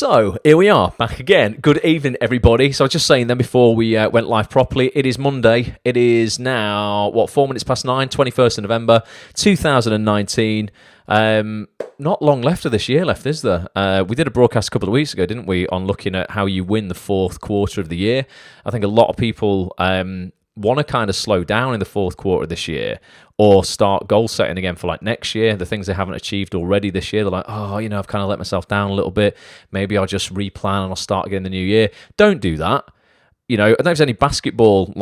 So, here we are, back again. Good evening, everybody. So, I was just saying then before we went live properly, it is Monday. It is now, 4 minutes past 9, 21st of November, 2019. Not long left of this year left, is there? We did a broadcast a couple of weeks ago, didn't we, on looking at how you win the fourth quarter of the year. I think a lot of people want to kind of slow down in the fourth quarter of this year or start goal setting again for like next year, the things they haven't achieved already this year. They're like, I've kind of let myself down a little bit. Maybe I'll just replan and I'll start again the new year. Don't do that. I don't know if there's any basketball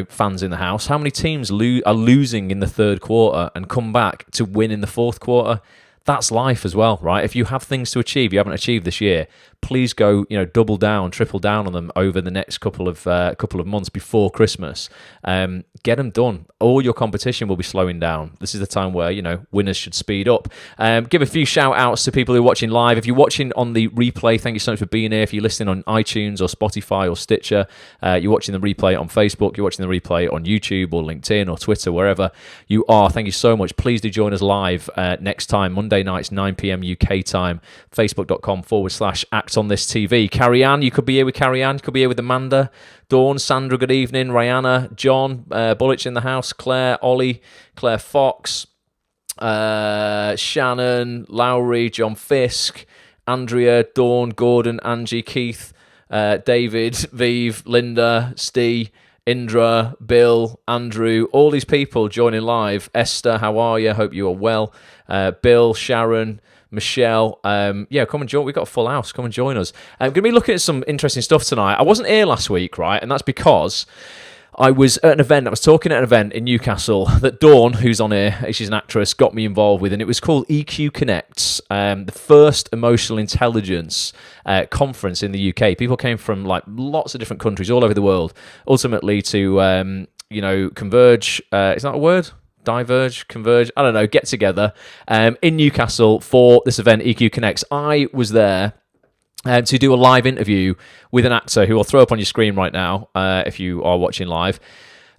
fans in the house. How many teams are losing in the third quarter and come back to win in the fourth quarter? That's life as well, right? If you have things to achieve you haven't achieved this year, please go, double down, triple down on them over the next couple of months before Christmas. Get them done. All your competition will be slowing down. This is the time where, winners should speed up. Give a few shout outs to people who are watching live. If you're watching on the replay, thank you so much for being here. If you're listening on iTunes or Spotify or Stitcher, you're watching the replay on Facebook, you're watching the replay on YouTube or LinkedIn or Twitter, wherever you are, thank you so much. Please do join us live next time, Monday nights, 9 p.m. UK time, facebook.com/Act on This TV. Carrie Ann, you could be here with Carrie Ann, you could be here with Amanda, Dawn, Sandra, good evening, Rihanna, John, Bullich in the house, Claire, Ollie, Claire Fox, Shannon, Lowry, John Fisk, Andrea, Dawn, Gordon, Angie, Keith, David, Vive, Linda, Steve, Indra, Bill, Andrew, all these people joining live. Esther, how are you? Hope you are well. Bill, Sharon, Michelle, come and join. We've got a full house. Come and join us. I'm going to be looking at some interesting stuff tonight. I wasn't here last week, right? And that's because I was at an event. I was talking at an event in Newcastle that Dawn, who's on here, she's an actress, got me involved with, and it was called EQ Connects, the first emotional intelligence conference in the UK. People came from like lots of different countries all over the world, ultimately to converge. Is that a word? Diverge, converge, I don't know, get together in Newcastle for this event, EQ Connects. I was there to do a live interview with an actor who I'll throw up on your screen right now if you are watching live.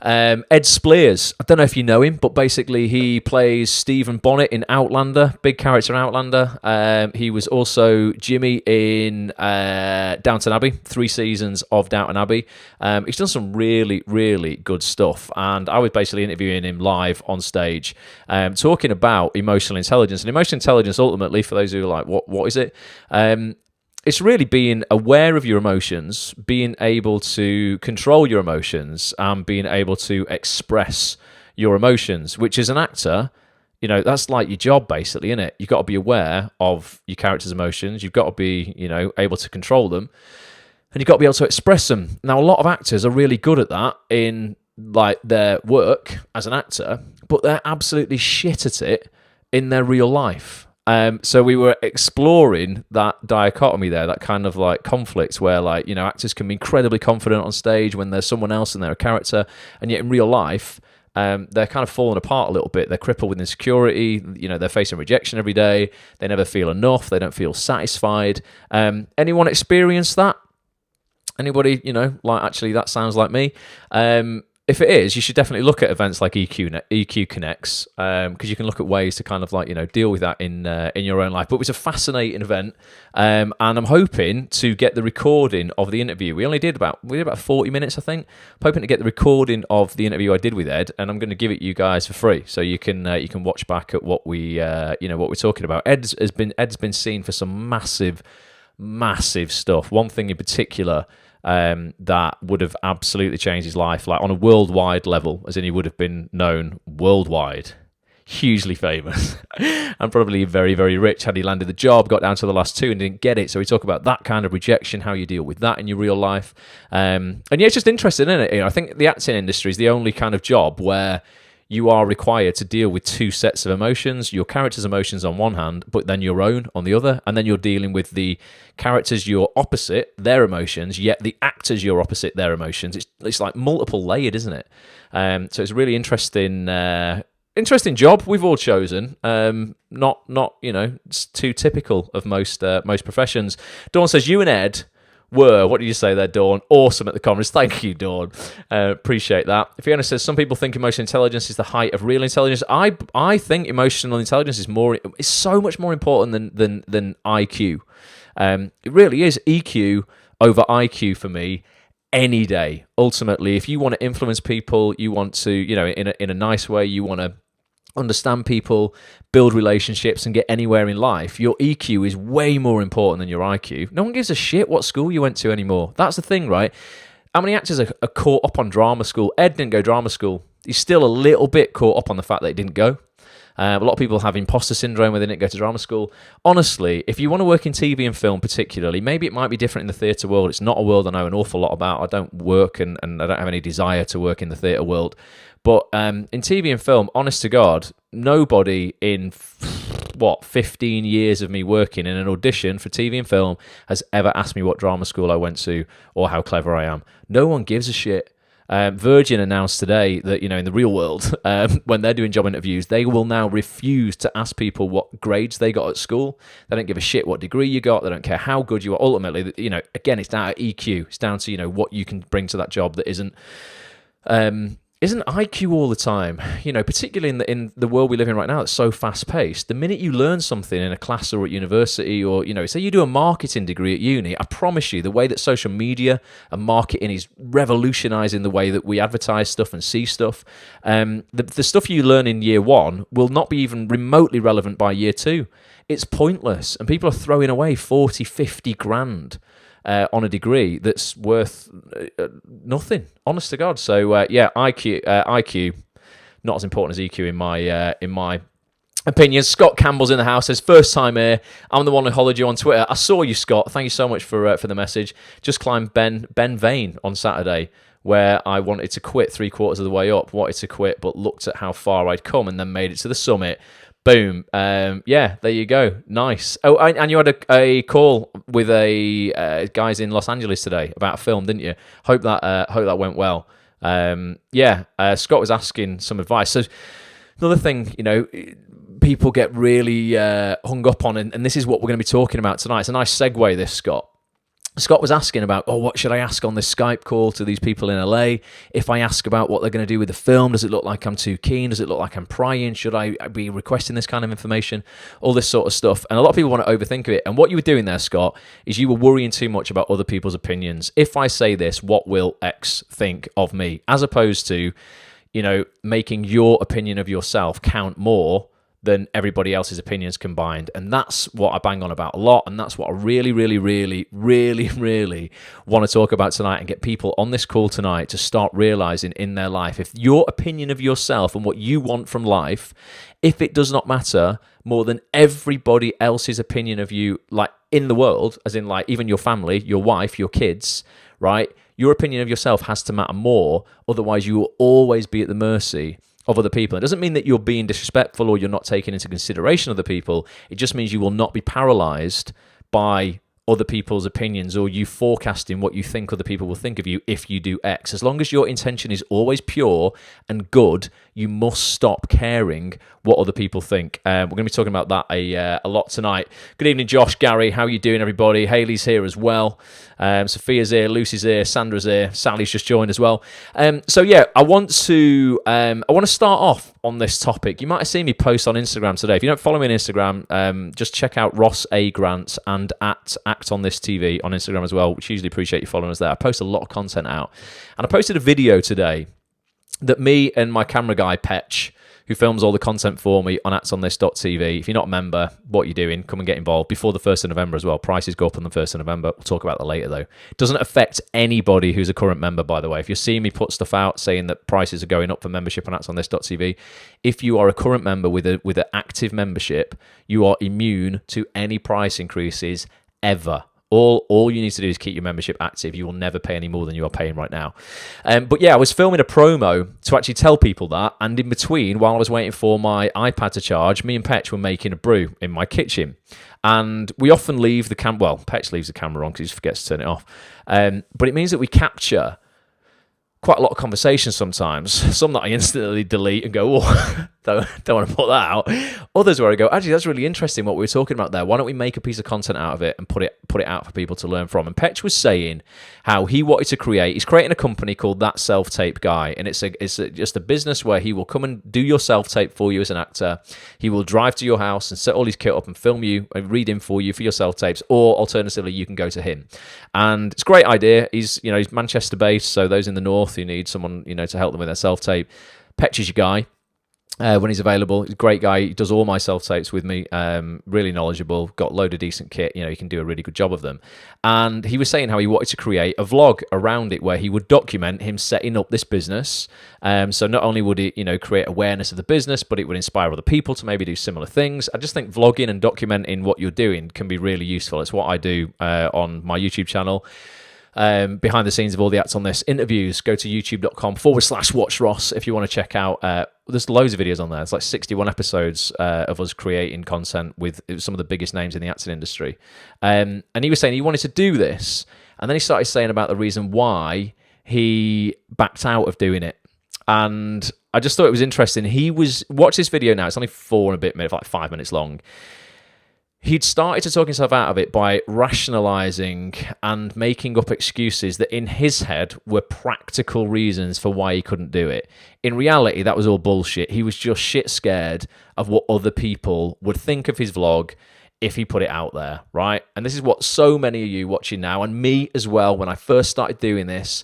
Ed Spleers, I don't know if you know him, but basically he plays Stephen Bonnet in Outlander, big character in Outlander. He was also Jimmy in Downton Abbey, 3 seasons of Downton Abbey. He's done some really, really good stuff, and I was basically interviewing him live on stage, talking about emotional intelligence. And emotional intelligence, ultimately, for those who are like, what is it? It's really being aware of your emotions, being able to control your emotions, and being able to express your emotions, which as an actor, that's like your job basically, isn't it? You've got to be aware of your character's emotions. You've got to be, able to control them, and you've got to be able to express them. Now, a lot of actors are really good at that in like their work as an actor, but they're absolutely shit at it in their real life. So we were exploring that dichotomy there, that kind of like conflict where actors can be incredibly confident on stage when there's someone else and they're a character, and yet in real life, they're kind of falling apart a little bit. They're crippled with insecurity. They're facing rejection every day. They never feel enough. They don't feel satisfied. Anyone experience that? Anybody, actually that sounds like me. If it is, you should definitely look at events like EQ Connects, because you can look at ways to kind of deal with that in your own life. But it was a fascinating event, and I'm hoping to get the recording of the interview. We did about 40 minutes, I think. I'm hoping to get the recording of the interview I did with Ed, and I'm going to give it you guys for free, so you can watch back at what we're talking about. Ed's been seen for some massive stuff. One thing in particular that would have absolutely changed his life, like on a worldwide level, as in he would have been known worldwide, hugely famous, and probably very, very rich had he landed the job, got down to the last 2 and didn't get it. So we talk about that kind of rejection, how you deal with that in your real life. And yeah, it's just interesting, isn't it? I think the acting industry is the only kind of job where you are required to deal with 2 sets of emotions, your character's emotions on one hand, but then your own on the other, and then you're dealing with the characters you're opposite, their emotions, yet the actors you're opposite, their emotions. It's like multiple layered, isn't it? So it's a really interesting job we've all chosen. Not it's too typical of most professions. Dawn says, you and Ed were, what did you say there, Dawn? Awesome at the conference. Thank you, Dawn. Appreciate that. Fiona says, some people think emotional intelligence is the height of real intelligence. I think emotional intelligence is so much more important than IQ. It really is EQ over IQ for me any day. Ultimately, if you want to influence people, you want to, in a nice way, you want to understand people, build relationships, and get anywhere in life, your EQ is way more important than your IQ. No one gives a shit what school you went to anymore. That's the thing, right? How many actors are caught up on drama school? Ed didn't go drama school. He's still a little bit caught up on the fact that he didn't go. A lot of people have imposter syndrome where they didn't go to drama school. Honestly, if you want to work in TV and film particularly, maybe it might be different in the theatre world. It's not a world I know an awful lot about. I don't work and I don't have any desire to work in the theatre world. But in TV and film, honest to God, nobody in, 15 years of me working in an audition for TV and film has ever asked me what drama school I went to or how clever I am. No one gives a shit. Virgin announced today that, in the real world, when they're doing job interviews, they will now refuse to ask people what grades they got at school. They don't give a shit what degree you got. They don't care how good you are. Ultimately, again, it's down to EQ. It's down to, what you can bring to that job that isn't IQ all the time, particularly in the world we live in right now that's so fast-paced. The minute you learn something in a class or at university or, say you do a marketing degree at uni, I promise you the way that social media and marketing is revolutionising the way that we advertise stuff and see stuff, the stuff you learn in year one will not be even remotely relevant by year two. It's pointless, and people are throwing away 40, 50 grand on a degree that's worth nothing, honest to God. So IQ not as important as EQ in my opinion. Scott Campbell's in the house. Says first time here. I'm the one who hollered you on Twitter. I saw you, Scott. Thank you so much for the message. Just climbed Ben Vane on Saturday, where I wanted to quit 3/4 of the way up. Wanted to quit, but looked at how far I'd come and then made it to the summit. Boom. There you go. Nice. Oh, and you had a call with guys in Los Angeles today about a film, didn't you? Hope that went well. Scott was asking some advice. So another thing, people get really hung up on, and this is what we're going to be talking about tonight. It's a nice segue, this, Scott. Scott was asking about, what should I ask on this Skype call to these people in LA? If I ask about what they're going to do with the film, does it look like I'm too keen? Does it look like I'm prying? Should I be requesting this kind of information? All this sort of stuff. And a lot of people want to overthink of it. And what you were doing there, Scott, is you were worrying too much about other people's opinions. If I say this, what will X think of me? As opposed to, making your opinion of yourself count more than everybody else's opinions combined. And that's what I bang on about a lot, and that's what I really, really, really, really, really want to talk about tonight and get people on this call tonight to start realizing in their life, if your opinion of yourself and what you want from life, if it does not matter more than everybody else's opinion of you, like in the world, as in like even your family, your wife, your kids, right? Your opinion of yourself has to matter more, otherwise you will always be at the mercy of other people. It doesn't mean that you're being disrespectful or you're not taking into consideration other people. It just means you will not be paralyzed by other people's opinions or you forecasting what you think other people will think of you if you do X. As long as your intention is always pure and good, you must stop caring what other people think. We're going to be talking about that a lot tonight. Good evening, Josh, Gary. How are you doing, everybody? Haley's here as well. Sophia's here, Lucy's here, Sandra's here, Sally's just joined as well. I want to start off on this topic. You might have seen me post on Instagram today. If you don't follow me on Instagram, just check out Ross A. Grant and at Act on This TV on Instagram as well, which usually appreciate you following us there. I post a lot of content out. And I posted a video today that me and my camera guy, Petch, who films all the content for me on actsonthis.tv. If you're not a member, what you're doing, come and get involved before the 1st of November as well. Prices go up on the 1st of November. We'll talk about that later, though. It doesn't affect anybody who's a current member, by the way. If you're seeing me put stuff out saying that prices are going up for membership on actsonthis.tv, if you are a current member with an active membership, you are immune to any price increases ever. All you need to do is keep your membership active. You will never pay any more than you are paying right now. I was filming a promo to actually tell people that, and in between, while I was waiting for my iPad to charge, me and Petch were making a brew in my kitchen. And we often leave the camera, well, Petch leaves the camera on because he just forgets to turn it off. But it means that we capture quite a lot of conversations sometimes, some that I instantly delete and go, Don't want to put that out. Others where I go, actually, that's really interesting what we were talking about there. Why don't we make a piece of content out of it and put it out for people to learn from? And Petch was saying how he wanted to create. He's creating a company called That Self-Tape Guy, and it's just a business where he will come and do your self-tape for you as an actor. He will drive to your house and set all his kit up and film you and read in for you for your self-tapes, or alternatively, you can go to him. And it's a great idea. He's Manchester based, so those in the north who need someone to help them with their self-tape, Petch is your guy. When he's available, he's a great guy. He does all my self-tapes with me, really knowledgeable, got a load of decent kit, he can do a really good job of them. And he was saying how he wanted to create a vlog around it where he would document him setting up this business. So not only would it, create awareness of the business, but it would inspire other people to maybe do similar things. I just think vlogging and documenting what you're doing can be really useful. It's what I do on my YouTube channel. Behind the scenes of all the Acts on This interviews, go to youtube.com/Watch Ross if you want to check out. There's loads of videos on there. It's like 61 episodes of us creating content with some of the biggest names in the acting industry. And he was saying he wanted to do this, and then he started saying about the reason why he backed out of doing it. And I just thought it was interesting. Watch this video now. It's only 4 and a bit minutes, like 5 minutes long. He'd started to talk himself out of it by rationalising and making up excuses that in his head were practical reasons for why he couldn't do it. In reality, that was all bullshit. He was just shit scared of what other people would think of his vlog if he put it out there, right? And this is what so many of you watching now, and me as well, when I first started doing this,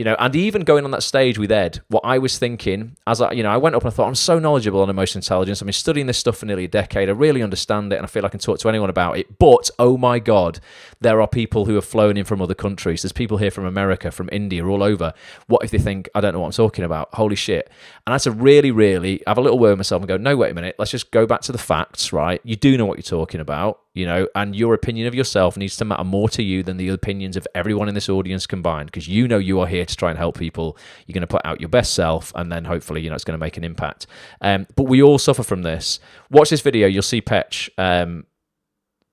and even going on that stage with Ed, what I was thinking, as I went up and I thought, I'm so knowledgeable on emotional intelligence. I've been studying this stuff for nearly a decade. I really understand it, and I feel I can talk to anyone about it. But, oh my God, there are people who have flown in from other countries. There's people here from America, from India, all over. What if they think, I don't know what I'm talking about? Holy shit. And I had to really, really have a little word with myself and go, no, wait a minute. Let's just go back to the facts, right? You do know what you're talking about. And your opinion of yourself needs to matter more to you than the opinions of everyone in this audience combined, because you are here to try and help people. You're going to put out your best self, and then hopefully, it's going to make an impact. But we all suffer from this. Watch this video. You'll see Petch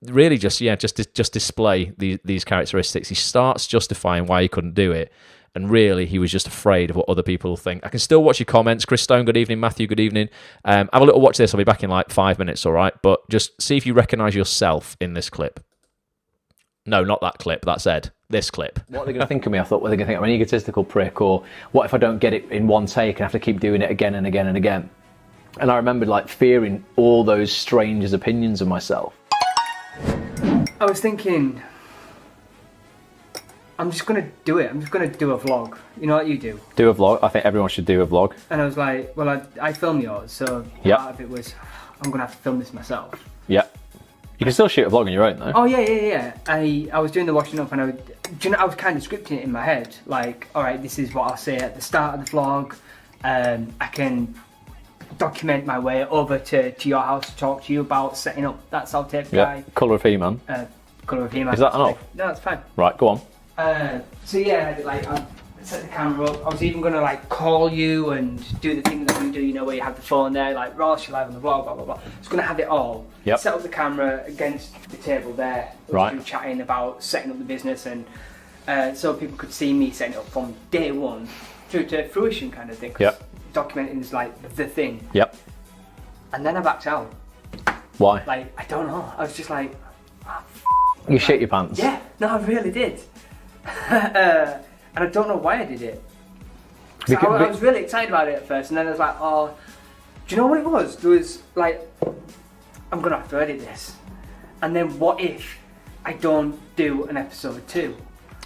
really just display these characteristics. He starts justifying why he couldn't do it. And really, he was just afraid of what other people think. I can still watch your comments. Chris Stone, good evening. Matthew, good evening. Have a little watch this. I'll be back in like 5 minutes, all right? But just see if you recognise yourself in this clip. No, not that clip. That's Ed. This clip. What are they going to think of me? I thought, well, they're going to think I'm an egotistical prick, or what if I don't get it in one take and have to keep doing it again and again and again? And I remembered fearing all those strangers' opinions of myself. I was thinking, I'm just going to do it. I'm just going to do a vlog. You know what you do? Do a vlog. I think everyone should do a vlog. And I was like, well, I filmed yours, so part of it was, I'm going to have to film this myself. Yeah. You can still shoot a vlog on your own, though. Oh, yeah. I was doing the washing up, and I was kind of scripting it in my head. Like, all right, this is what I'll say at the start of the vlog. I can document my way over to your house to talk to you about setting up That Self-Tape Guy. Colour of He-Man. Colour of He-Man. Is that enough? No, that's fine. Right, go on. So yeah, I set the camera up. I was even gonna call you and do the thing that you do, where you have the phone there, like Ross, you're live on the vlog, blah blah blah. I was gonna have it all. Yep. Set up the camera against the table there. Right. Chatting about setting up the business, and so people could see me setting it up from day one through to fruition, kind of thing. Yep. Documenting is the thing. Yep. And then I backed out. Why? I don't know. I was just like, you shit your pants. Yeah. No, I really did. And I don't know why I did it. I was really excited about it at first, and then I was like, oh, do you know what it was? There was I'm gonna have to edit this, and then what if I don't do an episode 2?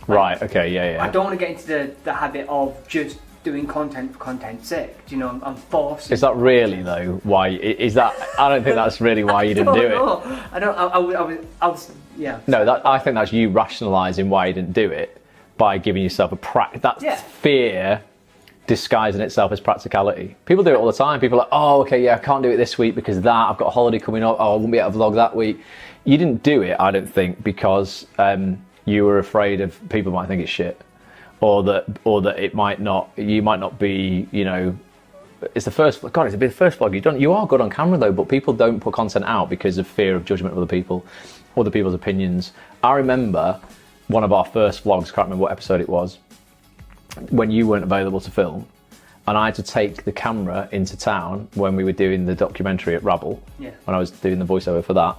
Right. Okay. Yeah. I don't want to get into the habit of just doing content for content's sake. I'm forced. Is that really though? Why is that? I don't think that's really why you didn't do it. I don't. I was. Yeah. No, I think that's you rationalising why you didn't do it by giving yourself that's fear disguising itself as practicality. People do it all the time. People are like, oh, okay, yeah, I can't do it this week because of that. I've got a holiday coming up. Oh, I won't be able to vlog that week. You didn't do it, I don't think, because you were afraid of people might think it's shit, or that it might not. You might not be. It's the first. God, it's the first vlog you've done. You are good on camera though, but people don't put content out because of fear of judgment of other people. Other people's opinions. I remember one of our first vlogs, can't remember what episode it was, when you weren't available to film, and I had to take the camera into town when we were doing the documentary at Rabble, when I was doing the voiceover for that.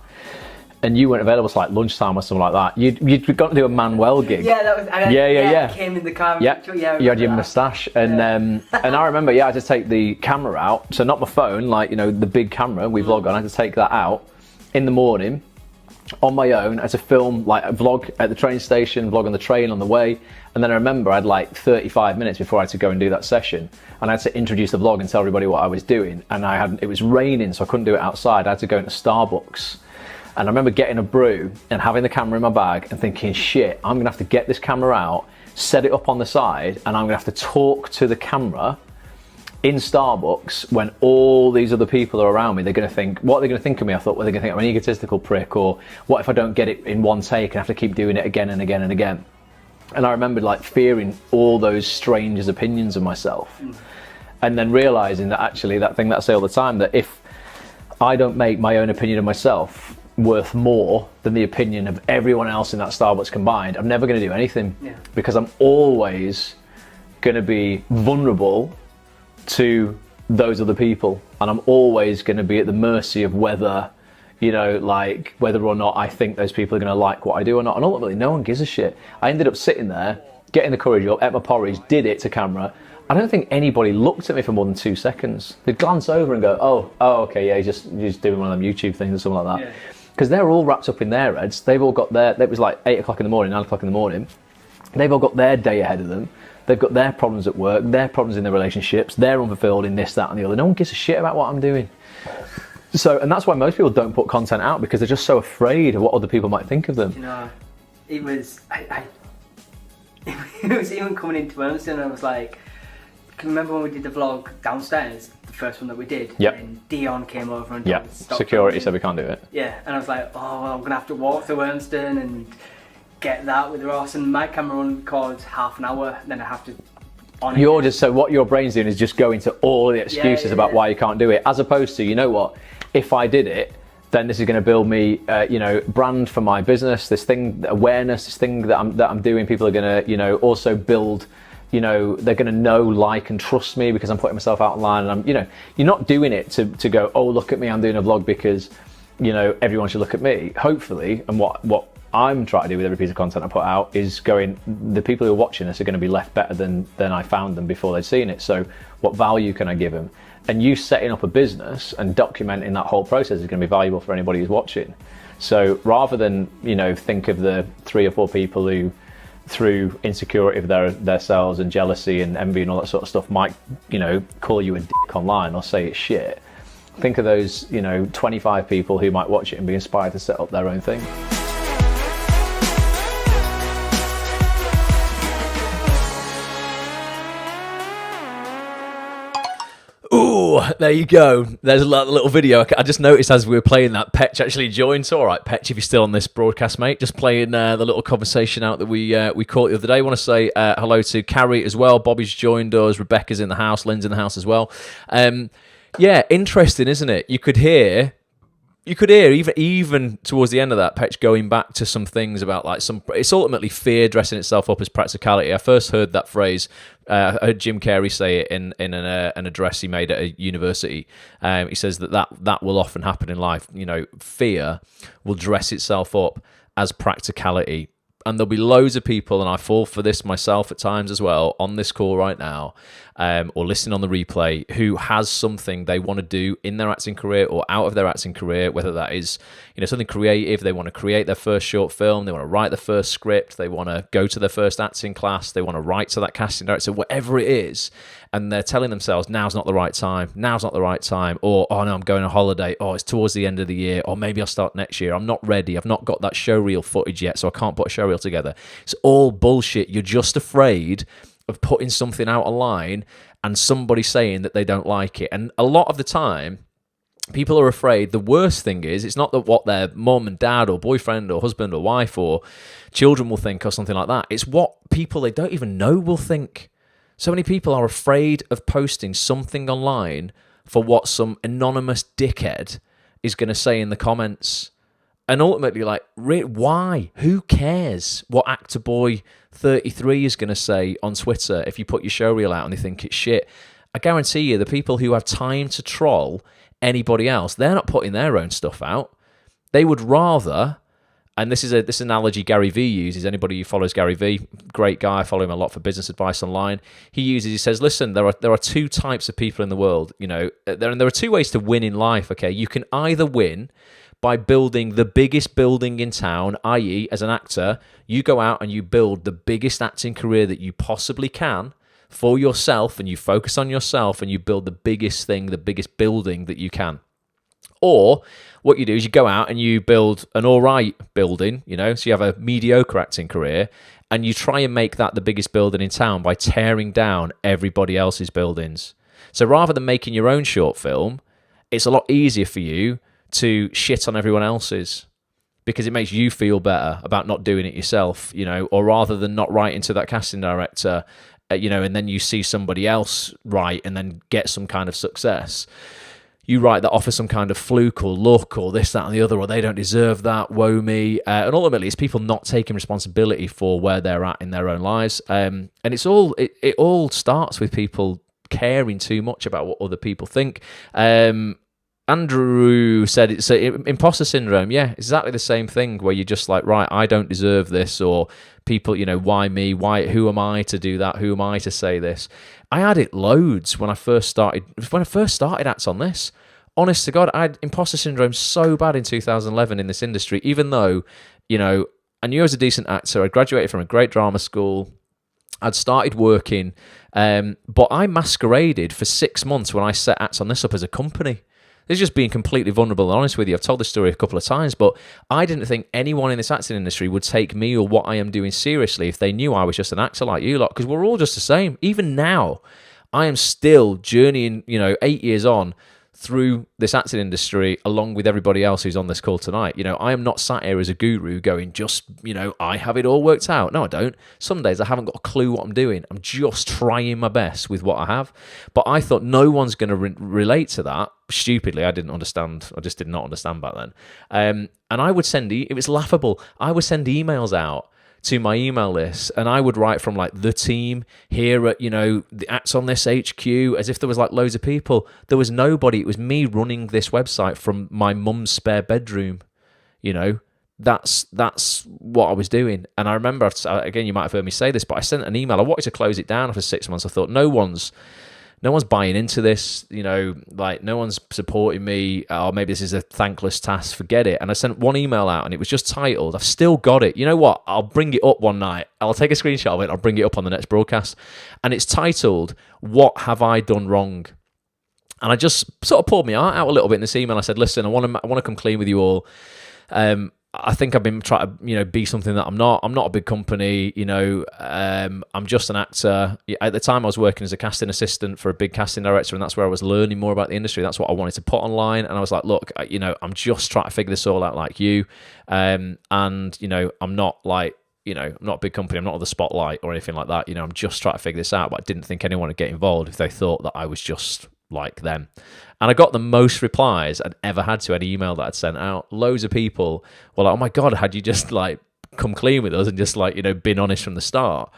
And you weren't available till like lunchtime or something like that. You'd got to do a Manuel gig. Yeah, that was. I came in the car. Yeah, you had your moustache, and and I remember, I had to take the camera out. So not my phone, like the big camera we vlog on. I had to take that out in the morning on my own. I had to film like a vlog at the train station, vlog on the train on the way, and then I remember I had like 35 minutes before I had to go and do that session, and I had to introduce the vlog and tell everybody what I was doing. And it was raining, so I couldn't do it outside. I had to go into Starbucks. And I remember getting a brew and having the camera in my bag and thinking, shit, I'm going to have to get this camera out, set it up on the side, and I'm going to have to talk to the camera in Starbucks when all these other people are around me. They're going to think, what are they going to think of me? I thought, well, they're going to think I'm an egotistical prick, or what if I don't get it in one take and have to keep doing it again and again and again? And I remember like fearing all those strangers' opinions of myself. And then realizing that actually that thing that I say all the time, that if I don't make my own opinion of myself worth more than the opinion of everyone else in that Starbucks combined, I'm never going to do anything, because I'm always going to be vulnerable to those other people, and I'm always going to be at the mercy of whether whether or not I think those people are going to like what I do or not. And ultimately no one gives a shit. I ended up sitting there, getting the courage up, ate my porridge, did it to camera. I don't think anybody looked at me for more than 2 seconds. They'd glance over and go, oh okay, yeah, he's just doing one of them YouTube things or something like that. Because they're all wrapped up in their heads. They've all got it was like 8 o'clock in the morning, 9 o'clock in the morning. They've all got their day ahead of them. They've got their problems at work, their problems in their relationships, they're unfulfilled in this, that and the other. No one gives a shit about what I'm doing. And that's why most people don't put content out, because they're just so afraid of what other people might think of them. It was, it was even coming into Wilmston, and I was like, can you remember when we did the vlog downstairs, the first one that we did? Yep. And Dion came over and security said we can't do it. Yeah, and I was like, oh, well, I'm going to have to walk to Wilmston and get that with Ross, and my camera only records half an hour, and then I have to on it. So what your brain's doing is just going to all the excuses about why you can't do it, as opposed to, you know what, if I did it, then this is going to build me, brand for my business, this thing, awareness, this thing that I'm doing. People are going to, also build, they're going to know, like, and trust me because I'm putting myself out online. And you're not doing it to go, oh, look at me, I'm doing a vlog because, everyone should look at me. Hopefully, and what I'm trying to do with every piece of content I put out is going, the people who are watching this are going to be left better than I found them before they'd seen it. So what value can I give them? And you setting up a business and documenting that whole process is going to be valuable for anybody who's watching. So rather than, think of the 3 or 4 people who, through insecurity of their selves and jealousy and envy and all that sort of stuff, might, call you a dick online or say it's shit. Think of those, 25 people who might watch it and be inspired to set up their own thing. Ooh, there you go. There's a little video. I just noticed as we were playing that, Petch actually joined. So, all right, Petch, if you're still on this broadcast, mate, just playing the little conversation out that we caught the other day. I want to say hello to Carrie as well. Bobby's joined us. Rebecca's in the house. Lynn's in the house as well. Yeah, interesting, isn't it? You could hear even towards the end of that, Petch going back to some things about it's ultimately fear dressing itself up as practicality. I first heard that phrase. I heard Jim Carrey say it in an address he made at a university. He says that will often happen in life. Fear will dress itself up as practicality. And there'll be loads of people, and I fall for this myself at times as well, on this call right now, or listening on the replay, who has something they want to do in their acting career or out of their acting career, whether that is, something creative. They want to create their first short film, they want to write their first script, they want to go to their first acting class, they want to write to that casting director, whatever it is, and they're telling themselves, now's not the right time, or, oh no, I'm going on holiday, oh, it's towards the end of the year, or maybe I'll start next year, I'm not ready, I've not got that showreel footage yet, so I can't put a showreel together. It's all bullshit. You're just afraid of putting something out online and somebody saying that they don't like it. And a lot of the time, people are afraid. The worst thing is, it's not that what their mum and dad or boyfriend or husband or wife or children will think or something like that. It's what people they don't even know will think. So many people are afraid of posting something online for what some anonymous dickhead is going to say in the comments. And ultimately, why? Who cares what Actor Boy 33 is going to say on Twitter if you put your showreel out and they think it's shit? I guarantee you, the people who have time to troll anybody else, they're not putting their own stuff out. They would rather, and this analogy Gary Vee uses. Anybody who follows Gary Vee, great guy, I follow him a lot for business advice online. He says, listen, there are two types of people in the world. There are two ways to win in life. Okay, you can either win by building the biggest building in town, i.e., as an actor, you go out and you build the biggest acting career that you possibly can for yourself, and you focus on yourself and you build the biggest thing, the biggest building that you can. Or what you do is you go out and you build an all right building, so you have a mediocre acting career, and you try and make that the biggest building in town by tearing down everybody else's buildings. So rather than making your own short film, it's a lot easier for you to shit on everyone else's, because it makes you feel better about not doing it yourself, or rather than not writing to that casting director, and then you see somebody else write and then get some kind of success. You write that offers some kind of fluke or luck or this, that, and the other, or they don't deserve that, woe me. And ultimately, it's people not taking responsibility for where they're at in their own lives. And it all starts with people caring too much about what other people think. Andrew said it's imposter syndrome. Yeah, exactly the same thing, where you're just like, right, I don't deserve this, or people, why me? Who am I to do that? Who am I to say this? I had it loads when I first started acts on this. Honest to God, I had imposter syndrome so bad in 2011 in this industry, even though, I knew I was a decent actor. I graduated from a great drama school. I'd started working, but I masqueraded for 6 months when I set acts on this up as a company. This is just being completely vulnerable and honest with you. I've told this story a couple of times, but I didn't think anyone in this acting industry would take me or what I am doing seriously if they knew I was just an actor like you lot, because we're all just the same. Even now, I am still journeying, 8 years on through this acting industry along with everybody else who's on this call tonight. I am not sat here as a guru going, I have it all worked out. No, I don't. Some days I haven't got a clue what I'm doing. I'm just trying my best with what I have. But I thought no one's going to relate to that. Stupidly, I didn't understand. I just did not understand back then. And I would send, it was laughable. I would send emails out to my email list, and I would write from like the team here at, the Acts on This HQ, as if there was like loads of people. There was nobody. It was me running this website from my mum's spare bedroom. That's what I was doing. And I remember, again, you might have heard me say this, but I sent an email. I wanted to close it down after 6 months. I thought, no one's buying into this, like no one's supporting me, or maybe this is a thankless task, forget it. And I sent one email out and it was just titled, I've still got it. You know what? I'll bring it up one night. I'll take a screenshot of it. I'll bring it up on the next broadcast. And it's titled, What Have I Done Wrong? And I just sort of pulled my heart out a little bit in this email. I said, listen, I want to come clean with you all. I think I've been trying to, be something that I'm not. I'm not a big company, I'm just an actor. At the time, I was working as a casting assistant for a big casting director, and that's where I was learning more about the industry. That's what I wanted to put online. And I was like, look, I'm just trying to figure this all out like you. And, I'm not like, I'm not a big company. I'm not on the spotlight or anything like that. I'm just trying to figure this out. But I didn't think anyone would get involved if they thought that I was just like them. And I got the most replies I'd ever had to any email that I'd sent out. Loads of people were like, oh my God, had you just like come clean with us and just like, been honest from the start,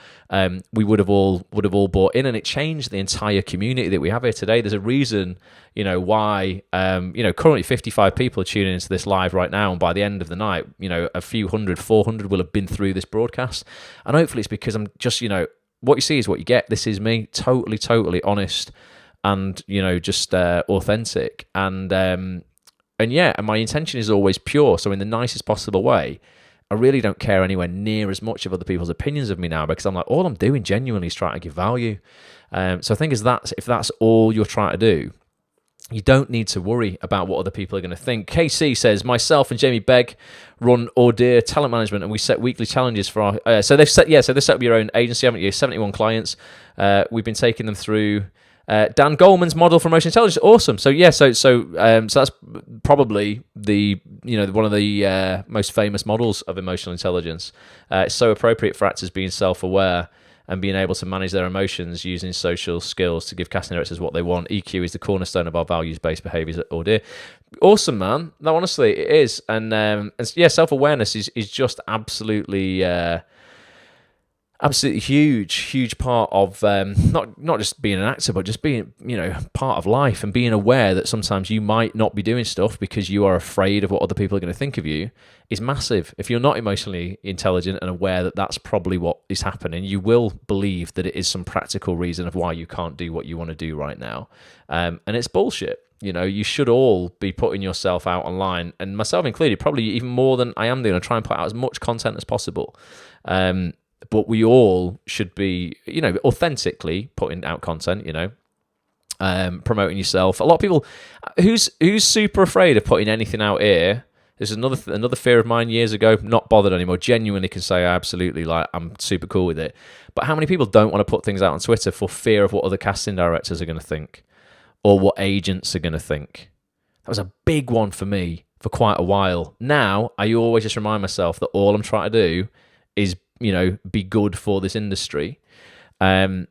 we would have all bought in. And it changed the entire community that we have here today. There's a reason, why, currently 55 people are tuning into this live right now. And by the end of the night, a few 400 will have been through this broadcast. And hopefully it's because I'm just, what you see is what you get. This is me, totally honest and just authentic, and my intention is always pure. So in the nicest possible way, I really don't care anywhere near as much of other people's opinions of me now, because I'm like, all I'm doing genuinely is trying to give value. So I think if that's all you're trying to do, you don't need to worry about what other people are going to think. KC says, myself and Jamie Begg run Ordeer Talent Management, and we set weekly challenges for our. So they've set up your own agency, haven't you? 71 clients. We've been taking them through Dan Goleman's model for emotional intelligence. Awesome. So that's probably the one of the most famous models of emotional intelligence. It's so appropriate for actors being self-aware and being able to manage their emotions using social skills to give casting directors what they want. EQ is the cornerstone of our values-based behaviours at Ordeer. Awesome, man. No, honestly, it is. And self-awareness is just absolutely Absolutely huge part of not just being an actor, but just being, part of life, and being aware that sometimes you might not be doing stuff because you are afraid of what other people are going to think of you is massive. If you're not emotionally intelligent and aware that that's probably what is happening, you will believe that it is some practical reason of why you can't do what you want to do right now, and it's bullshit. You should all be putting yourself out online, and myself included, probably even more than I am doing. I try and put out as much content as possible. But we all should be, authentically putting out content, promoting yourself. A lot of people, who's super afraid of putting anything out here. This is another fear of mine years ago. Not bothered anymore. Genuinely can say absolutely, I'm super cool with it. But how many people don't want to put things out on Twitter for fear of what other casting directors are going to think, or what agents are going to think? That was a big one for me for quite a while. Now I always just remind myself that all I'm trying to do is be good for this industry, and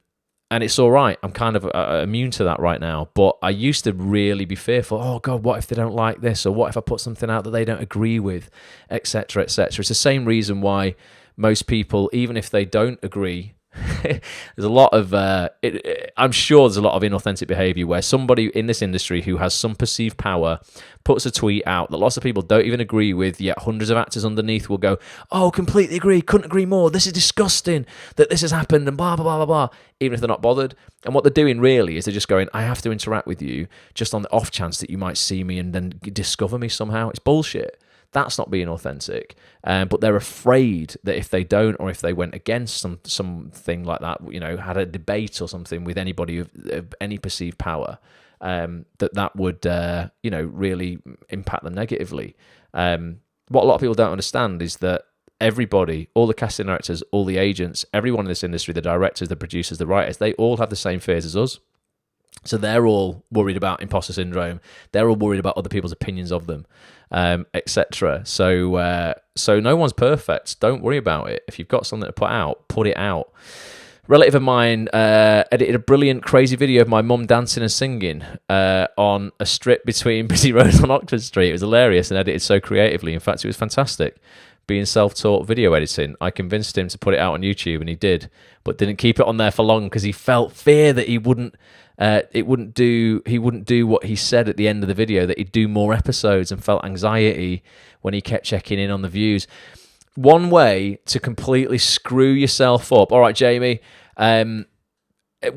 it's all right. I'm kind of immune to that right now, but I used to really be fearful. Oh God, what if they don't like this, or what if I put something out that they don't agree with, etc., etc. It's the same reason why most people, even if they don't agree, there's a lot of I'm sure there's a lot of inauthentic behavior where somebody in this industry who has some perceived power puts a tweet out that lots of people don't even agree with, yet hundreds of actors underneath will go, oh, completely agree, couldn't agree more, this is disgusting that this has happened, and blah blah blah blah blah, even if they're not bothered. And what they're doing really is they're just going, I have to interact with you just on the off chance that you might see me and then discover me somehow. It's bullshit. That's not being authentic. But they're afraid that if they don't, or if they went against something like that, had a debate or something with anybody of any perceived power, that would, really impact them negatively. What a lot of people don't understand is that everybody, all the casting directors, all the agents, everyone in this industry, the directors, the producers, the writers, they all have the same fears as us. So they're all worried about imposter syndrome. They're all worried about other people's opinions of them, etc. So no one's perfect. Don't worry about it. If you've got something to put it out. A relative of mine edited a brilliant, crazy video of my mum dancing and singing on a strip between Busy Road on Oxford Street. It was hilarious and edited so creatively. In fact, it was fantastic. Being self-taught video editing, I convinced him to put it out on YouTube, and he did, but didn't keep it on there for long because he felt fear that he wouldn't do what he said at the end of the video, that he'd do more episodes, and felt anxiety when he kept checking in on the views. One way to completely screw yourself up, all right, Jamie, when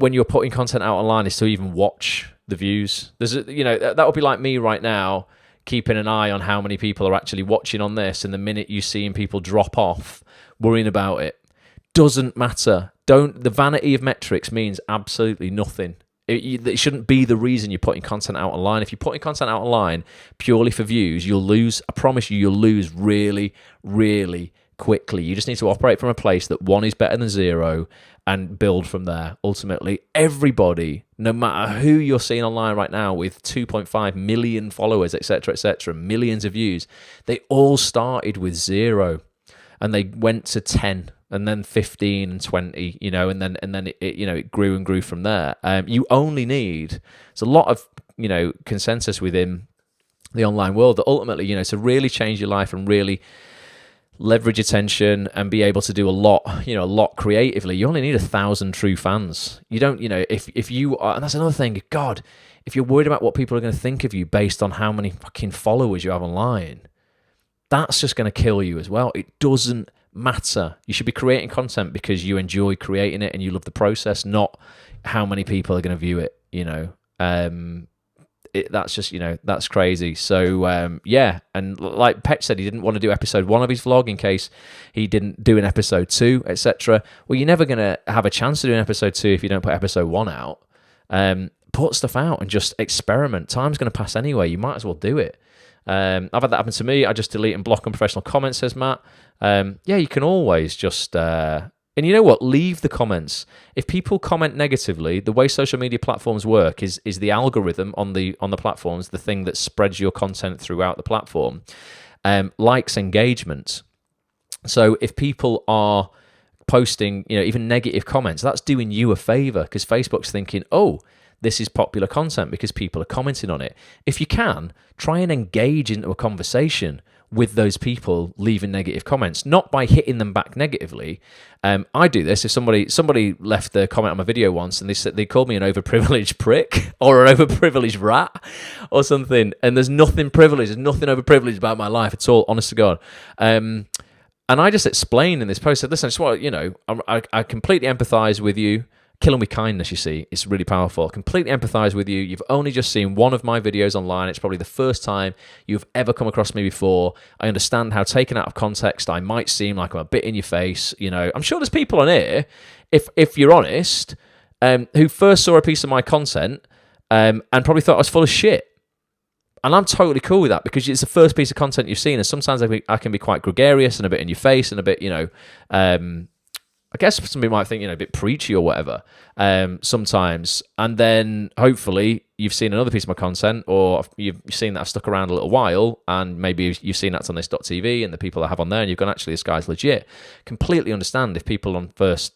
you're putting content out online, is to even watch the views. That would be like me right now, keeping an eye on how many people are actually watching on this, and the minute you see people drop off, worrying about it. Doesn't matter. The vanity of metrics means absolutely nothing. It shouldn't be the reason you're putting content out online. If you're putting content out online purely for views, you'll lose. I promise you'll lose really, really quickly. You just need to operate from a place that 1 is better than 0 and build from there. Ultimately, everybody, no matter who you're seeing online right now with 2.5 million followers, etc., millions of views, they all started with 0 and they went to 10. And then 15 and 20, and then it grew and grew from there. You only need, there's a lot of, consensus within the online world that ultimately, to really change your life and really leverage attention and be able to do a lot creatively, you only need 1,000 true fans. You don't, if you are, and that's another thing, God, if you're worried about what people are going to think of you based on how many fucking followers you have online, that's just going to kill you as well. It doesn't matter. You should be creating content because you enjoy creating it and you love the process, not how many people are going to view it. That's just, that's crazy. So and like Pet said, he didn't want to do episode 1 of his vlog in case he didn't do an episode 2, etc. Well, you're never going to have a chance to do an episode 2 if you don't put episode 1 out. Put stuff out and just experiment. Time's going to pass anyway. You might as well do it. I've had that happen to me. I just delete and block unprofessional comments, says Matt. You can always just and you know what, leave the comments. If people comment negatively, the way social media platforms work is the algorithm on the platforms, the thing that spreads your content throughout the platform, likes engagement. So if people are posting even negative comments, that's doing you a favor because Facebook's thinking, oh, this is popular content because people are commenting on it. If you can, try and engage into a conversation with those people leaving negative comments, not by hitting them back negatively. I do this. If somebody left a comment on my video once and they called me an overprivileged prick or an overprivileged rat or something, and there's nothing privileged, there's nothing overprivileged about my life at all, honest to God. And I just explained in this post, said, listen, I just want, I completely empathize with you. Kill 'em with kindness, you see. It's really powerful. Completely empathize with you. You've only just seen one of my videos online. It's probably the first time you've ever come across me before. I understand how taken out of context I might seem like I'm a bit in your face. I'm sure there's people on here, if you're honest, who first saw a piece of my content and probably thought I was full of shit. And I'm totally cool with that because it's the first piece of content you've seen. And sometimes I can be quite gregarious and a bit in your face and a bit, I guess some people might think, a bit preachy or whatever sometimes. And then hopefully you've seen another piece of my content, or you've seen that I've stuck around a little while, and maybe you've seen that's on this.tv and the people I have on there, and you've gone, actually, this guy's legit. Completely understand if people on first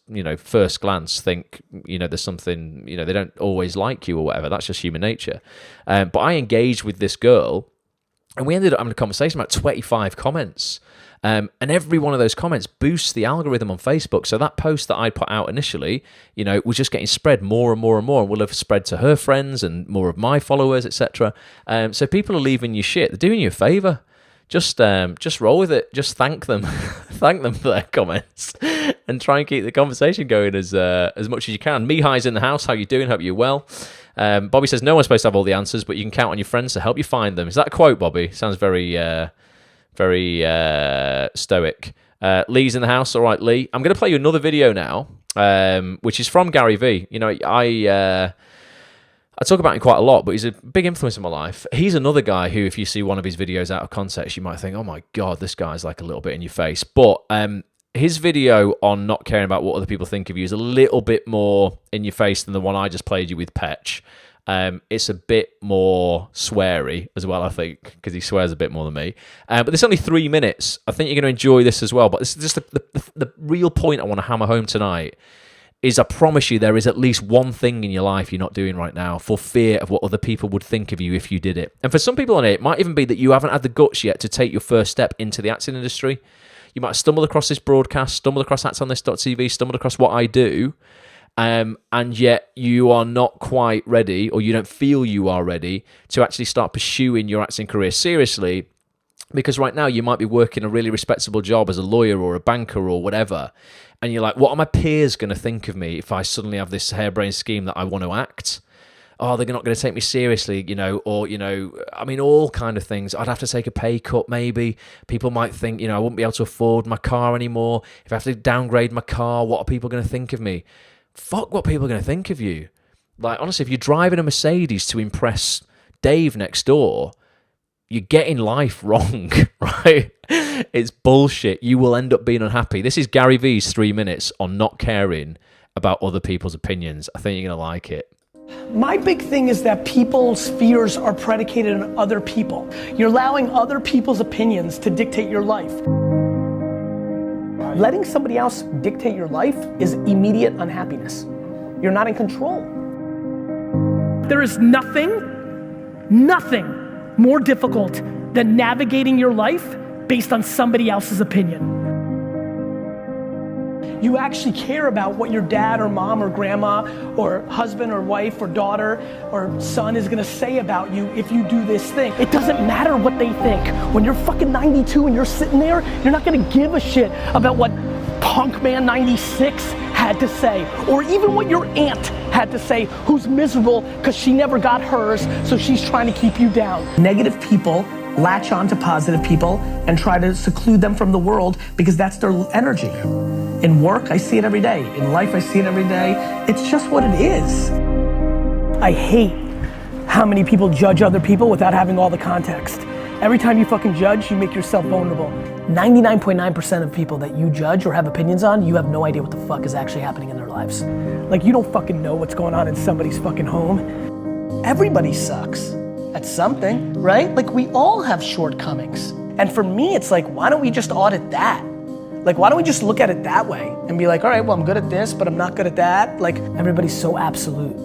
glance think, there's something, they don't always like you or whatever. That's just human nature. But I engaged with this girl, and we ended up having a conversation about 25 comments. And every one of those comments boosts the algorithm on Facebook. So that post that I put out initially, was just getting spread more and more and more, and will have spread to her friends and more of my followers, etc. So people are leaving you shit. They're doing you a favor. Just roll with it. Just thank them, thank them for their comments, and try and keep the conversation going as much as you can. Mihai's in the house. How you doing? Hope you're well. Bobby says no one's supposed to have all the answers, but you can count on your friends to help you find them. Is that a quote, Bobby? Sounds very stoic. Lee's in the house. All right, Lee. I'm going to play you another video now, which is from Gary Vee. I talk about him quite a lot, but he's a big influence in my life. He's another guy who, if you see one of his videos out of context, you might think, oh my God, this guy's like a little bit in your face. But his video on not caring about what other people think of you is a little bit more in your face than the one I just played you with Petch. It's a bit more sweary as well, I think, because he swears a bit more than me. But there's only 3 minutes. I think you're going to enjoy this as well. But this is just the real point I want to hammer home tonight is, I promise you, there is at least one thing in your life you're not doing right now for fear of what other people would think of you if you did it. And for some people on it might even be that you haven't had the guts yet to take your first step into the acting industry. You might stumble across this broadcast, stumble across Act on This.tv, stumble across what I do, and yet you are not quite ready, or you don't feel you are ready to actually start pursuing your acting career seriously. Because right now you might be working a really respectable job as a lawyer or a banker or whatever, and you're like, what are my peers going to think of me if I suddenly have this harebrained scheme that I want to act? Oh, they're not going to take me seriously, all kind of things. I'd have to take a pay cut maybe. People might think, I wouldn't be able to afford my car anymore. If I have to downgrade my car, what are people going to think of me? Fuck what people are going to think of you. Like, honestly, if you're driving a Mercedes to impress Dave next door, you're getting life wrong, right? It's bullshit. You will end up being unhappy. This is Gary Vee's 3 minutes on not caring about other people's opinions. I think you're going to like it. My big thing is that people's fears are predicated on other people. You're allowing other people's opinions to dictate your life. Letting somebody else dictate your life is immediate unhappiness. You're not in control. There is nothing more difficult than navigating your life based on somebody else's opinion. You actually care about what your dad or mom or grandma or husband or wife or daughter or son is gonna say about you if you do this thing. It doesn't matter what they think. When you're fucking 92 and you're sitting there, you're not gonna give a shit about what Punk Man 96 had to say, or even what your aunt had to say, who's miserable because she never got hers, so she's trying to keep you down. Negative people latch on to positive people and try to seclude them from the world because that's their energy. In work, I see it every day. In life, I see it every day. It's just what it is. I hate how many people judge other people without having all the context. Every time you fucking judge, you make yourself vulnerable. 99.9% of people that you judge or have opinions on, you have no idea what the fuck is actually happening in their lives. Like, you don't fucking know what's going on in somebody's fucking home. Everybody sucks at something, right? Like, we all have shortcomings. And for me, it's like, why don't we just audit that? Like, why don't we just look at it that way and be like, all right, well, I'm good at this, but I'm not good at that. Like, everybody's so absolute.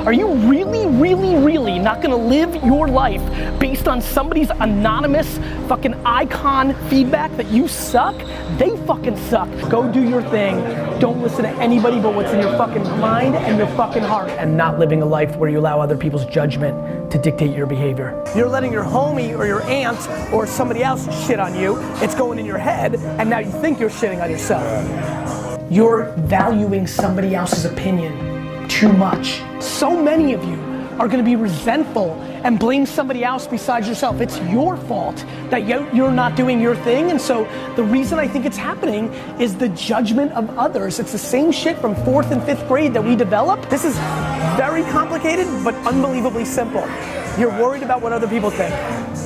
Are you really, really, really not gonna live your life based on somebody's anonymous fucking icon feedback that you suck? They fucking suck. Go do your thing. Don't listen to anybody but what's in your fucking mind and your fucking heart, and not living a life where you allow other people's judgment to dictate your behavior. You're letting your homie or your aunt or somebody else shit on you. It's going in your head, and now you think you're shitting on yourself. You're valuing somebody else's opinion too much. So many of you are gonna be resentful and blame somebody else besides yourself. It's your fault that you're not doing your thing, and so the reason I think it's happening is the judgment of others. It's the same shit from 4th and 5th grade that we developed. This is very complicated, but unbelievably simple. You're worried about what other people think.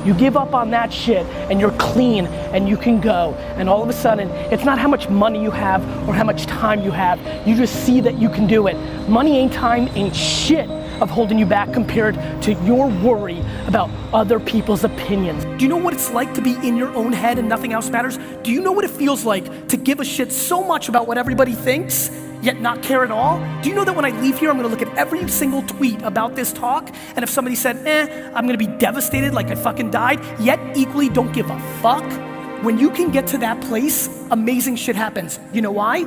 You give up on that shit and you're clean and you can go, and all of a sudden it's not how much money you have or how much time you have. You just see that you can do it. Money ain't time, ain't shit of holding you back compared to your worry about other people's opinions. Do you know what it's like to be in your own head and nothing else matters? Do you know what it feels like to give a shit so much about what everybody thinks, yet not care at all? Do you know that when I leave here, I'm gonna look at every single tweet about this talk, and if somebody said, I'm gonna be devastated like I fucking died, yet equally don't give a fuck? When you can get to that place, amazing shit happens. You know why?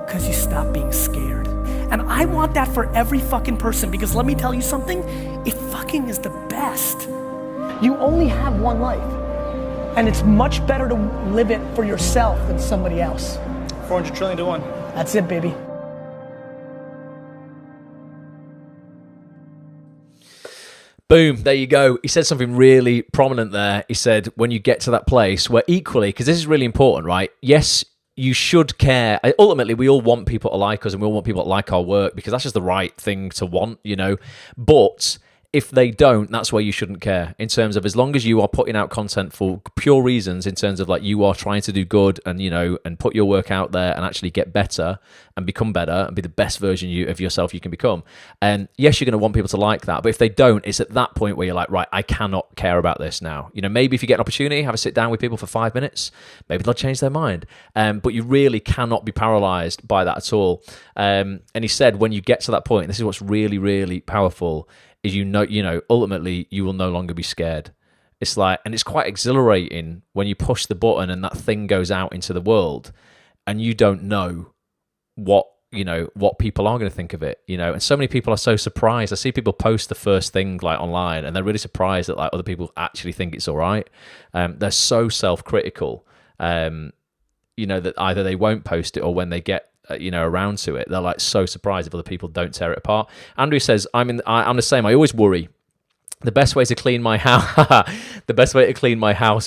Because you stop being scared. And I want that for every fucking person, because let me tell you something, it fucking is the best. You only have one life, and it's much better to live it for yourself than somebody else. 400 trillion to 1. That's it, baby. Boom, there you go. He said something really prominent there. He said, when you get to that place where equally, because this is really important, right? Yes, you should care. Ultimately, we all want people to like us, and we all want people to like our work, because that's just the right thing to want, you know. But if they don't, that's where you shouldn't care, in terms of, as long as you are putting out content for pure reasons, in terms of like you are trying to do good and, you know, and put your work out there and actually get better and become better and be the best version of yourself you can become. And yes, you're going to want people to like that, but if they don't, it's at that point where you're like, right, I cannot care about this now. You know, maybe if you get an opportunity, have a sit down with people for 5 minutes, maybe they'll change their mind. But you really cannot be paralyzed by that at all. And he said, when you get to that point, this is what's really, really powerful, is you know, ultimately you will no longer be scared. It's like, and it's quite exhilarating when you push the button and that thing goes out into the world, and you don't know what people are going to think of it, you know. And so many people are so surprised. I see people post the first thing like online, and they're really surprised that like other people actually think it's all right. They're so self-critical, you know, that either they won't post it, or when they get around to it, they're like so surprised if other people don't tear it apart. Andrew says, I'm the same. I always worry. The best way to clean my house,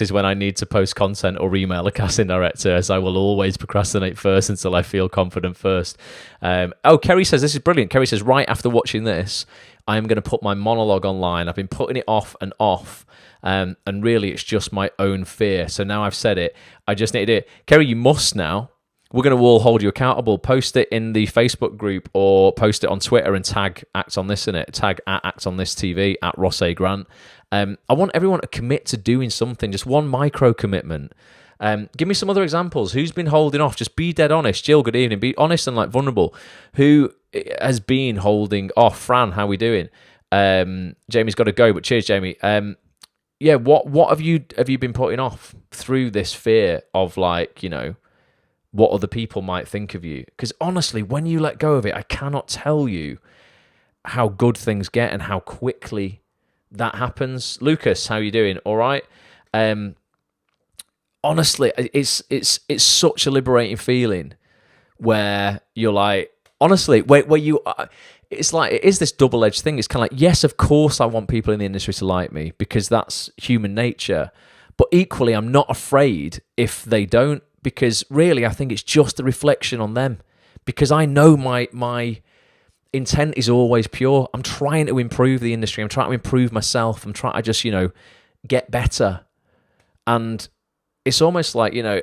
is when I need to post content or email a casting director, as I will always procrastinate first until I feel confident first. Kerry says, this is brilliant. Kerry says, right after watching this, I am going to put my monologue online. I've been putting it off and off. And really it's just my own fear. So now I've said it, I just need to do it. Kerry, you must now. We're going to all hold you accountable. Post it in the Facebook group, or post it on Twitter and tag Act on This in it. Tag at Act on This TV, at Ross A. Grant. I want everyone to commit to doing something, just one micro commitment. Give me some other examples. Who's been holding off? Just be dead honest. Jill, good evening. Be honest and like vulnerable. Who has been holding off? Fran, how we doing? Jamie's got to go, but cheers, Jamie. Yeah, what have you been putting off through this fear of, like, you know, what other people might think of you? Because honestly, when you let go of it, I cannot tell you how good things get and how quickly that happens. Lucas, how you doing? All right. Honestly, it's such a liberating feeling where you're like, honestly, where you are, it's like, it is this double-edged thing. It's kind of like, yes, of course I want people in the industry to like me, because that's human nature. But equally, I'm not afraid if they don't, because really I think it's just a reflection on them, because I know my intent is always pure. I'm trying to improve the industry. I'm trying to improve myself. I'm trying to just, you know, get better. And it's almost like, you know,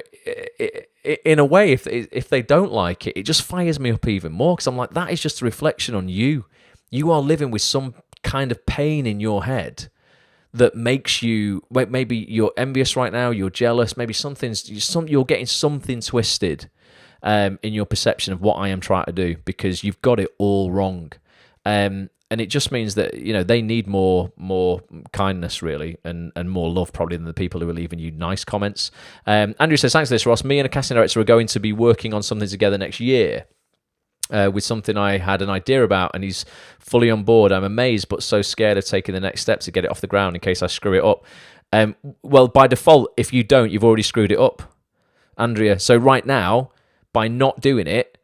in a way, if they don't like it, it just fires me up even more, because I'm like, that is just a reflection on you. You are living with some kind of pain in your head that makes you, maybe you're envious right now, you're jealous, maybe you're getting something twisted in your perception of what I am trying to do, because you've got it all wrong. And and it just means that, you know, they need more kindness, really, and more love, probably, than the people who are leaving you nice comments. Andrew says, thanks for this, Ross. Me and a casting director are going to be working on something together next year. With something I had an idea about, and he's fully on board. I'm amazed, but so scared of taking the next step to get it off the ground in case I screw it up. Well, by default, if you don't, you've already screwed it up, Andrea. So right now, by not doing it,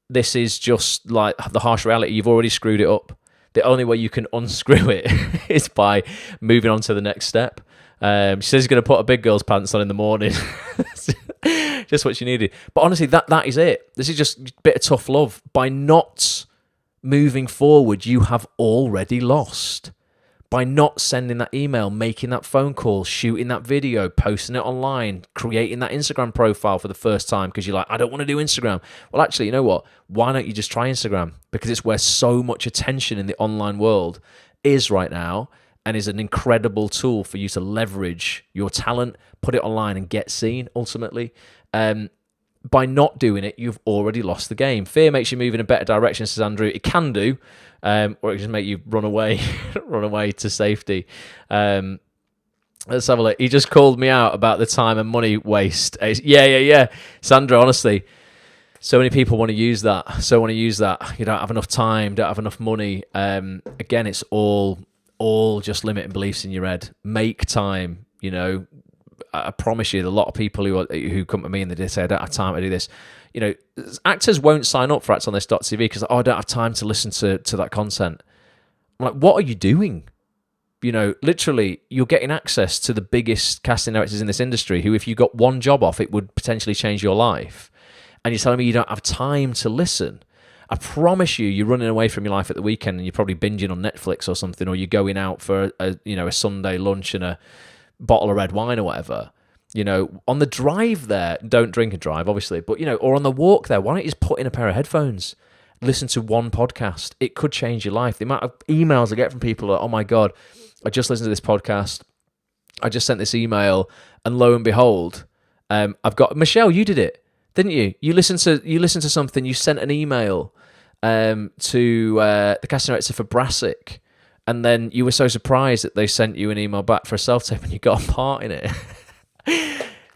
this is just like the harsh reality. You've already screwed it up. The only way you can unscrew it is by moving on to the next step. She says she's going to put a big girl's pants on in the morning. Just what she needed. But honestly, that is it. This is just a bit of tough love. By not moving forward, you have already lost. By not sending that email, making that phone call, shooting that video, posting it online, creating that Instagram profile for the first time because you're like, I don't want to do Instagram. Well, actually, you know what? Why don't you just try Instagram? Because it's where so much attention in the online world is right now, and is an incredible tool for you to leverage your talent, put it online and get seen, ultimately. By not doing it, you've already lost the game. Fear makes you move in a better direction, says Andrew. It can do, or it can just make you run away to safety. Let's have a look. He just called me out about the time and money waste. Yeah. Sandra, honestly, so many people want to use that. You don't have enough time, don't have enough money. Again, it's all just limiting beliefs in your head. Make time, you know. I promise you, a lot of people who come to me and they say, I don't have time to do this. You know, actors won't sign up for actsonthis.tv because, I don't have time to listen to that content. I'm like, what are you doing? You know, literally, you're getting access to the biggest casting directors in this industry who, if you got one job off, it would potentially change your life. And you're telling me you don't have time to listen. I promise you, you're running away from your life at the weekend and you're probably binging on Netflix or something, or you're going out for a Sunday lunch and a bottle of red wine or whatever. You know, on the drive there, don't drink and drive, obviously, but, you know, or on the walk there, why don't you just put in a pair of headphones, listen to one podcast? It could change your life. The amount of emails I get from people like, oh my God, I just listened to this podcast, I just sent this email, and lo and behold, I've got, Michelle, you did it, didn't you? You listened to something, you sent an email to the casting director for Brassic, and then you were so surprised that they sent you an email back for a self-tape and you got a part in it.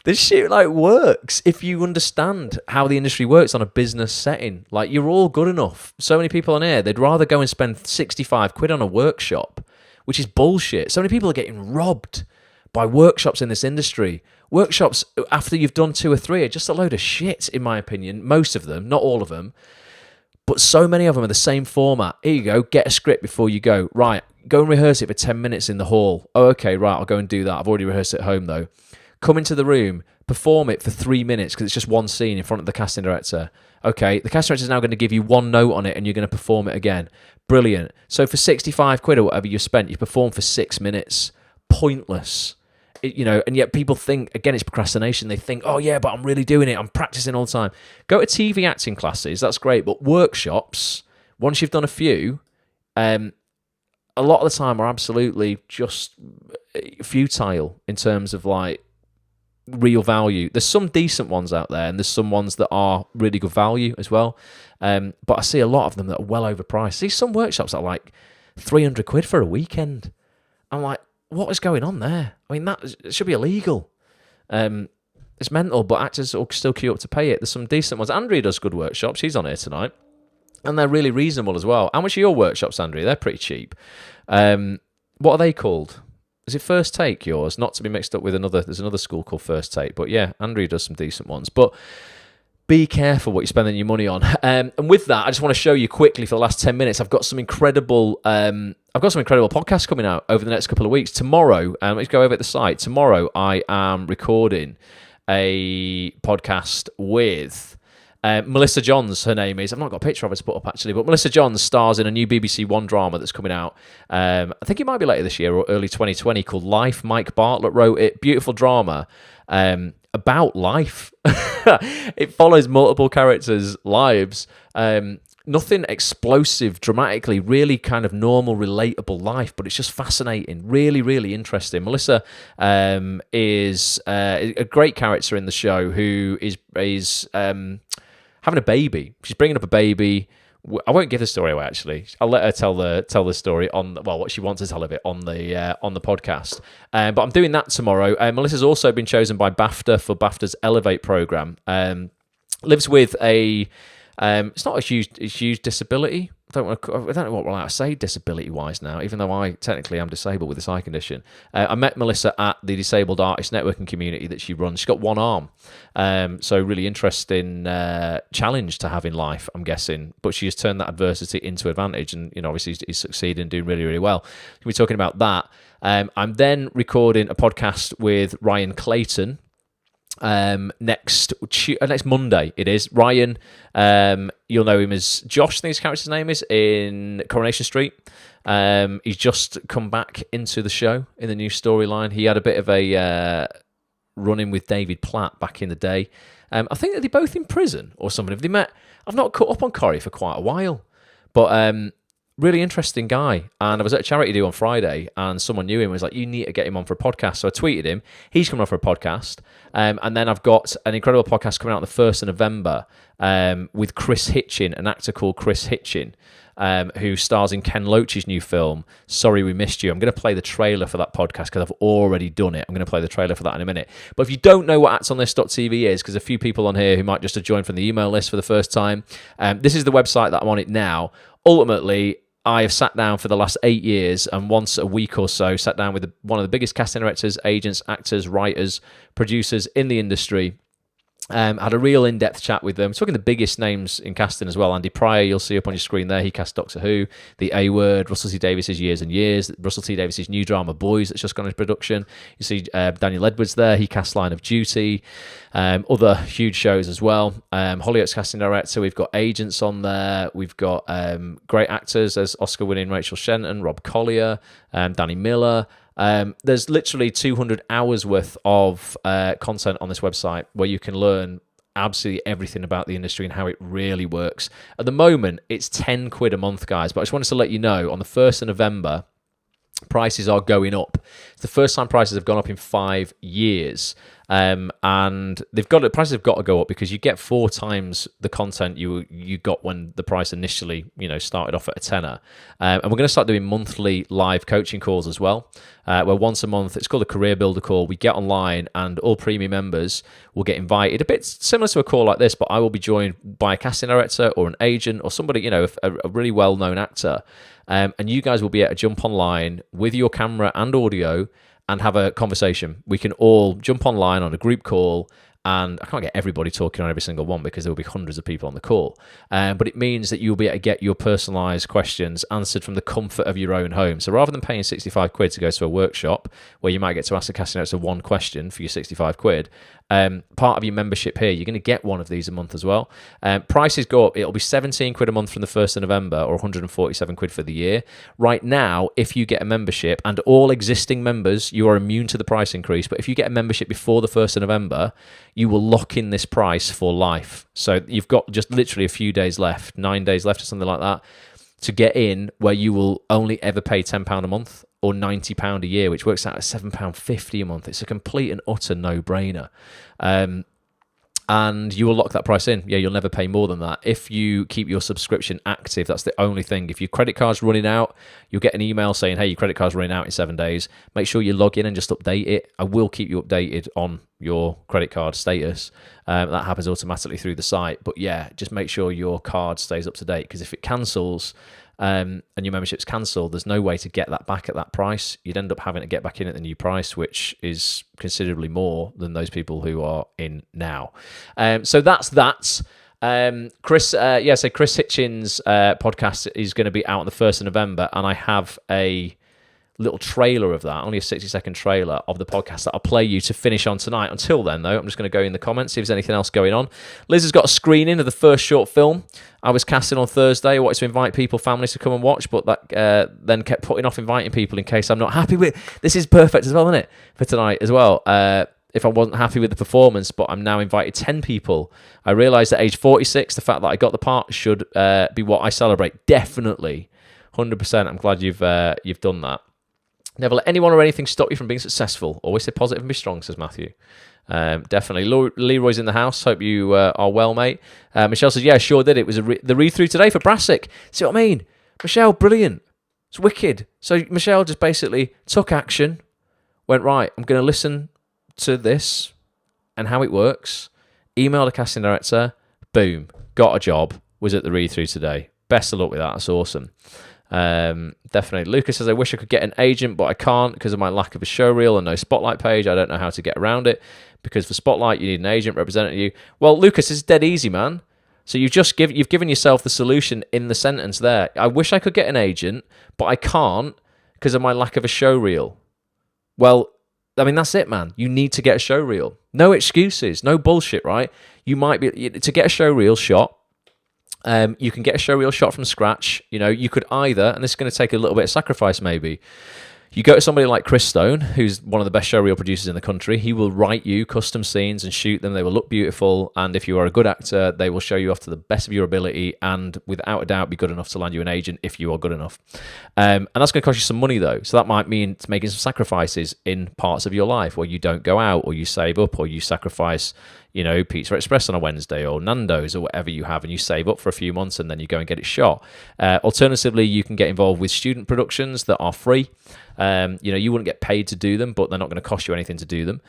This shit, like, works if you understand how the industry works on a business setting. Like, you're all good enough. So many people on air, they'd rather go and spend 65 quid on a workshop, which is bullshit. So many people are getting robbed by workshops in this industry. Workshops, after you've done 2 or 3, are just a load of shit, in my opinion. Most of them, not all of them. But so many of them are the same format. Here you go, get a script before you go. Right, go and rehearse it for 10 minutes in the hall. Oh, okay, right, I'll go and do that. I've already rehearsed it at home, though. Come into the room, perform it for 3 minutes, because it's just one scene in front of the casting director. Okay, the casting director is now going to give you one note on it, and you're going to perform it again. Brilliant. So for 65 quid or whatever you spent, you perform for 6 minutes. Pointless. And yet people think, again, it's procrastination. They think, oh yeah, but I'm really doing it. I'm practicing all the time. Go to TV acting classes. That's great. But workshops, once you've done a few, a lot of the time are absolutely just futile in terms of, like, real value. There's some decent ones out there, and there's some ones that are really good value as well. But I see a lot of them that are well overpriced. I see some workshops that are like 300 quid for a weekend. I'm like, what is going on there? I mean, that should be illegal. It's mental, but actors will still queue up to pay it. There's some decent ones. Andrea does good workshops. She's on here tonight. And they're really reasonable as well. How much are your workshops, Andrea? They're pretty cheap. What are they called? Is it First Take, yours? Not to be mixed up with there's another school called First Take. But yeah, Andrea does some decent ones. But be careful what you're spending your money on. And with that, I just want to show you quickly for the last 10 minutes. I've got some incredible podcasts coming out over the next couple of weeks. Tomorrow, let's go over at the site. Tomorrow, I am recording a podcast with Melissa Johns, her name is. I've not got a picture of her to put up, actually, but Melissa Johns stars in a new BBC One drama that's coming out. I think it might be later this year or early 2020, called Life. Mike Bartlett wrote it. Beautiful drama about life. It follows multiple characters' lives. Nothing explosive dramatically, really kind of normal, relatable life, but it's just fascinating. Really, really interesting. Melissa is a great character in the show who is having a baby. She's bringing up a baby I won't give the story away. Actually, I'll let her tell the story on what she wants to tell of it on the podcast. But I'm doing that tomorrow. Melissa's also been chosen by BAFTA for BAFTA's Elevate program. Lives with a it's not a huge disability. I don't know what we're allowed to say disability-wise now, even though I technically am disabled with this eye condition. I met Melissa at the Disabled Artist Networking community that she runs. She's got one arm, so really interesting challenge to have in life, I'm guessing. But she has turned that adversity into advantage, and obviously is succeeding and doing really, really well. We're talking about that. I'm then recording a podcast with Ryan Clayton. Next Monday it is. Ryan, you'll know him as Josh, I think his character's name is, in Coronation Street. He's just come back into the show in the new storyline. He had a bit of a run-in with David Platt back in the day. I think that they're both in prison or something. Have they met? I've not caught up on Corey for quite a while, but really interesting guy. And I was at a charity do on Friday, and someone knew him and was like, you need to get him on for a podcast. So I tweeted him. He's coming on for a podcast. And then I've got an incredible podcast coming out on the 1st of November with Chris Hitchin, an actor called Chris Hitchin, who stars in Ken Loach's new film, Sorry We Missed You. I'm going to play the trailer for that podcast because I've already done it. I'm going to play the trailer for that in a minute. But if you don't know what actsonthis.tv is, because a few people on here who might just have joined from the email list for the first time, this is the website that I'm on it now. Ultimately, I have sat down for the last 8 years and once a week or so sat down with one of the biggest casting directors, agents, actors, writers, producers in the industry. Had a real in-depth chat with them. Talking the biggest names in casting as well. Andy Pryor, you'll see up on your screen there. He cast Doctor Who, The A-Word, Russell T Davies's Years and Years, Russell T Davies's new drama Boys that's just gone into production. You see Daniel Edwards there. He cast Line of Duty. Other huge shows as well. Hollyoaks casting director. We've got agents on there. We've got great actors as Oscar-winning Rachel Shenton, Rob Collier, Danny Miller. There's literally 200 hours worth of content on this website where you can learn absolutely everything about the industry and how it really works. At the moment, it's £10 a month, guys, but I just wanted to let you know, on the 1st of November, prices are going up. It's the first time prices have gone up in 5 years. And prices have got to go up because you get 4 times the content you got when the price initially started off at a tenner. And we're going to start doing monthly live coaching calls as well, where once a month, it's called a career builder call. We get online and all premium members will get invited, a bit similar to a call like this, but I will be joined by a casting director or an agent or somebody, a really well-known actor. And you guys will be able to jump online with your camera and audio and have a conversation. We can all jump online on a group call, and I can't get everybody talking on every single one because there will be hundreds of people on the call. But it means that you'll be able to get your personalised questions answered from the comfort of your own home. So rather than paying £65 to go to a workshop where you might get to ask the casting director one question for your £65, part of your membership here, you're going to get one of these a month as well. Prices go up. It'll be £17 a month from the 1st of November or £147 for the year. Right now, if you get a membership, and all existing members, you are immune to the price increase, but if you get a membership before the 1st of November, you will lock in this price for life. So you've got just literally a few days left, 9 days left or something like that, to get in where you will only ever pay £10 a month or £90 a year, which works out at £7.50 a month. It's a complete and utter no-brainer. And you will lock that price in. Yeah, you'll never pay more than that. If you keep your subscription active, that's the only thing. If your credit card's running out, you'll get an email saying, hey, your credit card's running out in 7 days. Make sure you log in and just update it. I will keep you updated on your credit card status. That happens automatically through the site. But yeah, just make sure your card stays up to date, because if it cancels and your membership's cancelled, there's no way to get that back at that price. You'd end up having to get back in at the new price, which is considerably more than those people who are in now. So that's that. Chris Hitchin's podcast is going to be out on the 1st of November, and I have a little trailer of that, only a 60-second trailer of the podcast that I'll play you to finish on tonight. Until then, though, I'm just going to go in the comments, see if there's anything else going on. Liz has got a screening of the first short film I was casting on Thursday. I wanted to invite people, families to come and watch, but that then kept putting off inviting people in case I'm not happy with... This is perfect as well, isn't it, for tonight as well? If I wasn't happy with the performance, but I'm now invited 10 people. I realised at age 46, the fact that I got the part should be what I celebrate. Definitely, 100%. I'm glad you've done that. Never let anyone or anything stop you from being successful. Always stay positive and be strong, says Matthew. Definitely. Leroy's in the house. Hope you are well, mate. Michelle says, yeah, sure did. It was the read-through today for Brassic. See what I mean? Michelle, brilliant. It's wicked. So Michelle just basically took action, went, right, I'm going to listen to this and how it works, emailed a casting director, boom, got a job, was at the read-through today. Best of luck with that. That's awesome. Definitely. Lucas says, I wish I could get an agent, but I can't because of my lack of a showreel and no Spotlight page. I don't know how to get around it because for Spotlight, you need an agent representing you. Well, Lucas, it's dead easy, man. So you've given yourself the solution in the sentence there. I wish I could get an agent, but I can't because of my lack of a showreel. Well, I mean, that's it, man. You need to get a showreel. No excuses, no bullshit, right? You might be, to get a showreel shot, you can get a showreel shot from scratch. You know, you could either, and this is going to take a little bit of sacrifice maybe, you go to somebody like Chris Stone, who's one of the best showreel producers in the country. He will write you custom scenes and shoot them. They will look beautiful. And if you are a good actor, they will show you off to the best of your ability and without a doubt be good enough to land you an agent if you are good enough. And that's going to cost you some money though. So that might mean making some sacrifices in parts of your life where you don't go out or you save up or you sacrifice, you know, Pizza Express on a Wednesday or Nando's or whatever you have, and you save up for a few months and then you go and get it shot. Alternatively, you can get involved with student productions that are free. You know, you wouldn't get paid to do them, but they're not going to cost you anything to do them.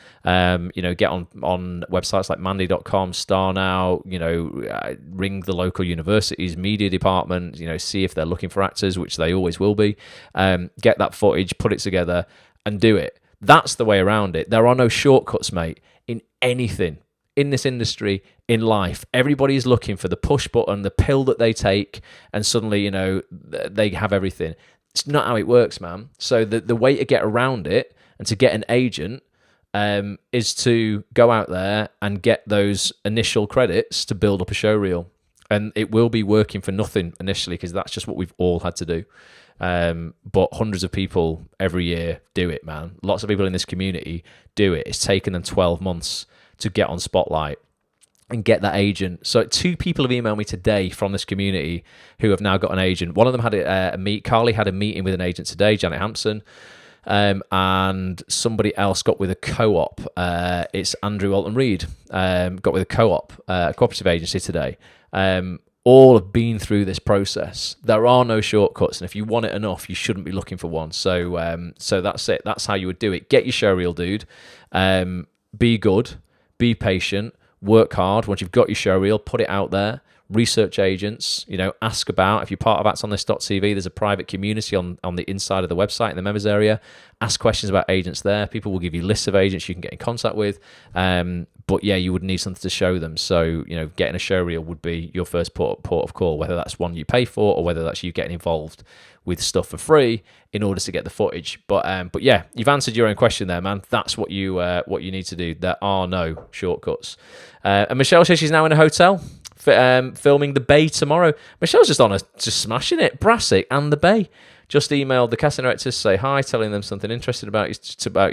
You know, get on websites like Mandy.com, Star Now, you know, ring the local university's media department, you know, see if they're looking for actors, which they always will be. Get that footage, put it together and do it. That's the way around it. There are no shortcuts, mate, in anything. In this industry, in life, everybody is looking for the push button, the pill that they take, and suddenly, you know, they have everything. It's not how it works, man. So the way to get around it and to get an agent is to go out there and get those initial credits to build up a showreel. And it will be working for nothing initially because that's just what we've all had to do. But hundreds of people every year do it, man. Lots of people in this community do it. It's taken them 12 months to get on Spotlight and get that agent. So 2 people have emailed me today from this community who have now got an agent. One of them had Carly had a meeting with an agent today, Janet Hampson, and somebody else got with a co-op. It's Andrew Walton Reed, got with a co-op, a cooperative agency today. All have been through this process. There are no shortcuts, and if you want it enough, you shouldn't be looking for one. So that's it. That's how you would do it. Get your showreel, dude. Be good. Be patient, work hard. Once you've got your showreel, put it out there. Research agents, you know, ask about. If you're part of actsonthis.tv, there's a private community on the inside of the website in the members area. Ask questions about agents there. People will give you lists of agents you can get in contact with. But yeah, you would need something to show them. So, you know, getting a showreel would be your first port of call, whether that's one you pay for or whether that's you getting involved with stuff for free in order to get the footage. But yeah, you've answered your own question there, man. That's what you need to do. There are no shortcuts. And Michelle says she's now in a hotel filming The Bay tomorrow. Michelle's just smashing it. Brassic and The Bay. Just emailed the casting directors, say hi, telling them something interesting about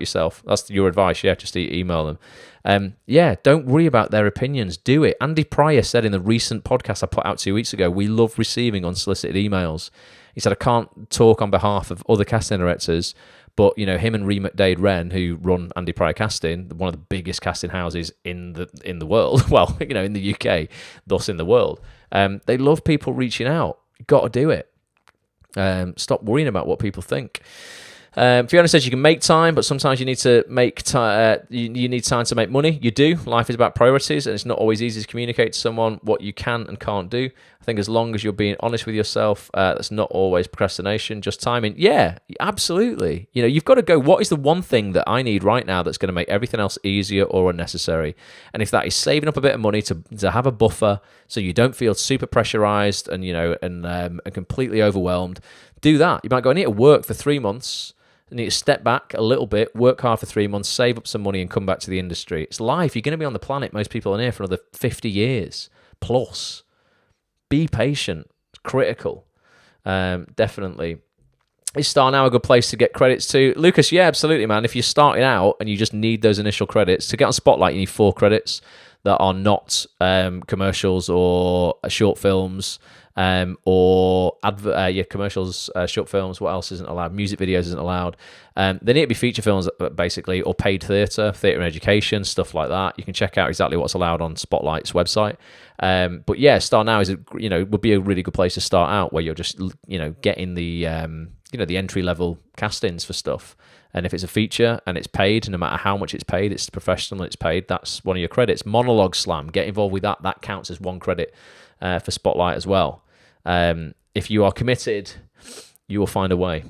yourself. That's your advice, yeah, just email them. Yeah, don't worry about their opinions. Do it. Andy Pryor said in the recent podcast I put out 2 weeks ago, we love receiving unsolicited emails. He said, I can't talk on behalf of other casting directors, but, you know, him and Ree McDade Wren, who run Andy Pryor Casting, one of the biggest casting houses in the world, well, you know, in the UK, thus in the world, they love people reaching out. You've got to do it. Stop worrying about what people think. Fiona says you can make time, but sometimes you need to make time. You need time to make money. You do. Life is about priorities, and it's not always easy to communicate to someone what you can and can't do. I think as long as you're being honest with yourself, that's not always procrastination, just timing. Yeah, absolutely. You know, you've got to go, what is the one thing that I need right now that's going to make everything else easier or unnecessary? And if that is saving up a bit of money to have a buffer so you don't feel super pressurized and, you know, and completely overwhelmed, do that. You might go, I need to work for 3 months. You need to step back a little bit, work hard for 3 months, save up some money and come back to the industry. It's life. You're going to be on the planet, most people are here for another 50 years plus. Be patient. It's critical. Definitely. Is Star Now a good place to get credits to? Lucas, yeah, absolutely, man. If you're starting out and you just need those initial credits, to get on Spotlight, you need 4 credits that are not commercials or short films. or commercials, short films. What else isn't allowed? Music videos isn't allowed. They need to be feature films, basically, or paid theatre and education, stuff like that. You can check out exactly what's allowed on Spotlight's website. But yeah, Start Now would be a really good place to start out, where you're just getting the the entry level castings for stuff. And if it's a feature and it's paid, no matter how much it's paid, it's professional and it's paid, that's one of your credits. Monologue Slam, get involved with that. That counts as one credit for Spotlight as well. If you are committed, you will find a way.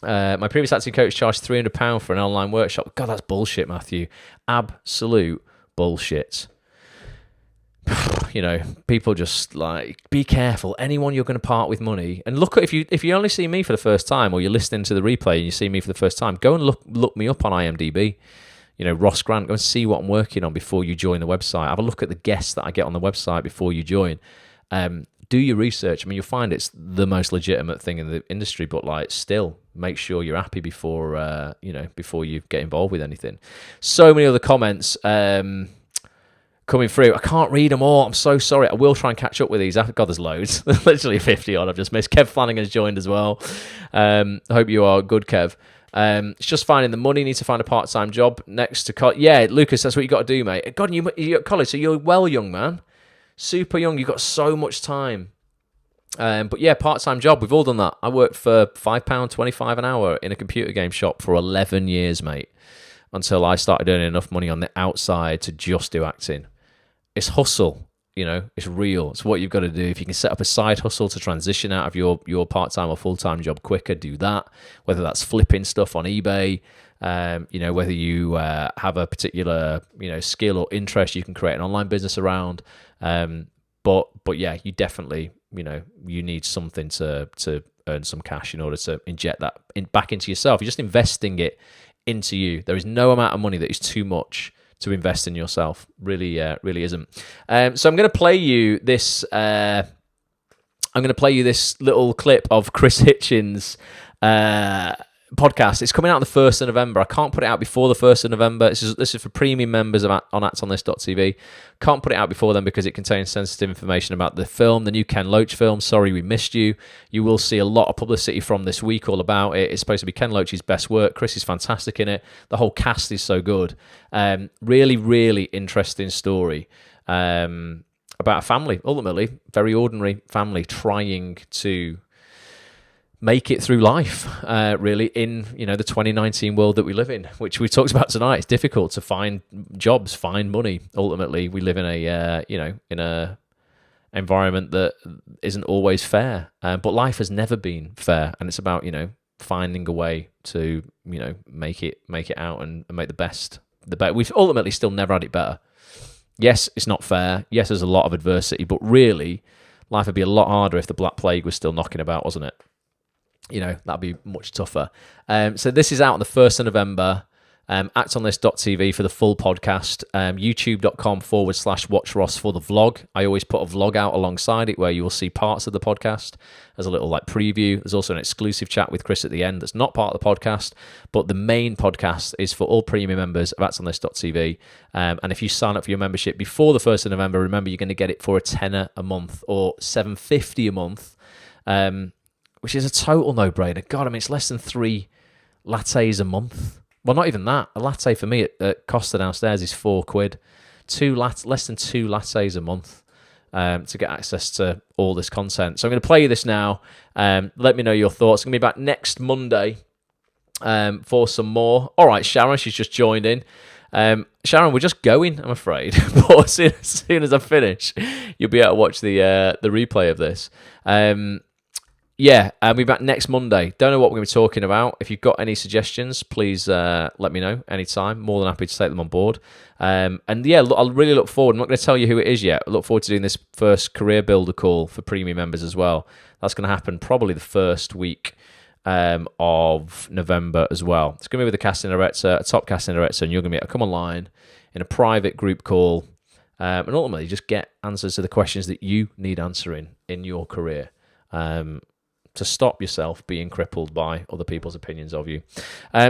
My previous acting coach charged £300 for an online workshop. God, that's bullshit, Matthew. Absolute bullshit. People just be careful. Anyone you're going to part with money, and look, if you only see me for the first time, or you're listening to the replay and you see me for the first time, go and look me up on IMDb. Ross Grant. Go and see what I'm working on before you join the website. Have a look at the guests that I get on the website before you join. Do your research. I mean, you'll find it's the most legitimate thing in the industry, but still make sure you're happy before before you get involved with anything. So many other comments coming through. I can't read them all. I'm so sorry. I will try and catch up with these. God, there's loads. There's literally 50 odd I've just missed. Kev Flanagan's joined as well. I hope you are good, Kev. It's just finding the money. Need to find a part-time job next to college. Yeah, Lucas, that's what you got to do, mate. God, you're at college, so you're well young, man. Super young. You've got so much time. But yeah, part-time job. We've all done that. I worked for £5.25 an hour in a computer game shop for 11 years, mate, until I started earning enough money on the outside to just do acting. It's hustle, it's real. It's what you've got to do. If you can set up a side hustle to transition out of your part-time or full-time job quicker, do that. Whether that's flipping stuff on eBay, whether you have a particular, skill or interest you can create an online business around. But yeah, you definitely, you need something to earn some cash in order to inject that back into yourself. You're just investing it into you. There is no amount of money that is too much to invest in yourself. Really isn't. So I'm going to play you this. I'm going to play you this little clip of Chris Hitchens' podcast. It's coming out on the 1st of November. I can't put it out before the 1st of November. This is for premium members on actonthis.tv. Can't put it out before then because it contains sensitive information about the film, the new Ken Loach film, Sorry We Missed You. You will see a lot of publicity from this week all about it. It's supposed to be Ken Loach's best work. Chris is fantastic in it. The whole cast is so good. Really interesting story about a family, ultimately, very ordinary family trying to make it through life, really, in the 2019 world that we live in, which we talked about tonight. It's difficult to find jobs, find money. Ultimately, we live in a environment that isn't always fair, but life has never been fair, and it's about finding a way to make it out and make the best. We've ultimately still never had it better. Yes, it's not fair. Yes, there's a lot of adversity, but really, life would be a lot harder if the Black Plague was still knocking about, wasn't it? That'd be much tougher. So this is out on the 1st of November. Actonthis.tv for the full podcast. YouTube.com/Watch Ross for the vlog. I always put a vlog out alongside it where you will see parts of the podcast as a little preview. There's also an exclusive chat with Chris at the end that's not part of the podcast, but the main podcast is for all premium members of Actonthis.tv. And if you sign up for your membership before the 1st of November, remember you're going to get it for a tenner a month or $7.50 a month. Which is a total no-brainer. God, I mean, it's less than 3 lattes a month. Well, not even that. A latte for me at Costa downstairs is £4. Less than 2 lattes a month to get access to all this content. So I'm going to play you this now. Let me know your thoughts. I'm going to be back next Monday for some more. All right, Sharon, she's just joined in. Sharon, we're just going, I'm afraid. But as soon as I finish, you'll be able to watch the replay of this. Yeah, I'll be back next Monday. Don't know what we're going to be talking about. If you've got any suggestions, please let me know anytime. More than happy to take them on board. And yeah, I'll really look forward. I'm not going to tell you who it is yet. I look forward to doing this first career builder call for premium members as well. That's going to happen probably the first week of November as well. It's going to be with a casting director, a top casting director, and you're going to be able to come online in a private group call and ultimately just get answers to the questions that you need answering in your career. To stop yourself being crippled by other people's opinions of you.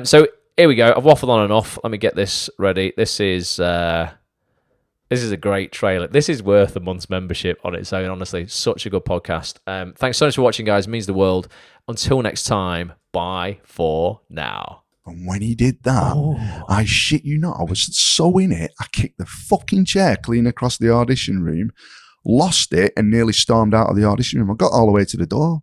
So here we go. I've waffled on and off. Let me get this ready. This is This is a great trailer. This is worth a month's membership on its own, honestly. Such a good podcast. Thanks so much for watching, guys. It means the world. Until next time, bye for now. And when he did that, I shit you not, I was so in it, I kicked the fucking chair clean across the audition room, lost it, and nearly stormed out of the audition room. I got all the way to the door.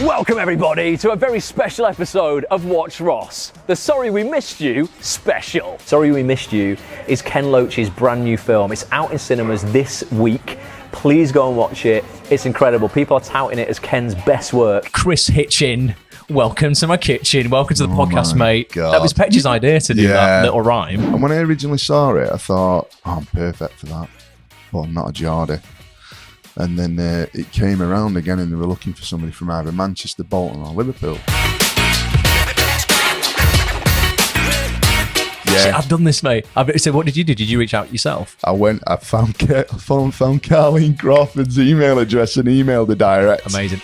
Welcome everybody to a very special episode of Watch Ross, the Sorry We Missed You special. Sorry We Missed You is Ken Loach's brand new film. It's out in cinemas this week. Please go and watch it. It's incredible. People are touting it as Ken's best work. Chris Hitchin, welcome to my kitchen. Welcome to the podcast, mate. God. That was Petch's idea to do that little rhyme. And when I originally saw it, I thought, I'm perfect for that. But I'm not a Geordie. And then it came around again and they were looking for somebody from either Manchester, Bolton or Liverpool. See, I've done this, mate. So what did you do? Did you reach out yourself? I found Carleen Crawford's email address and emailed the direct. Amazing.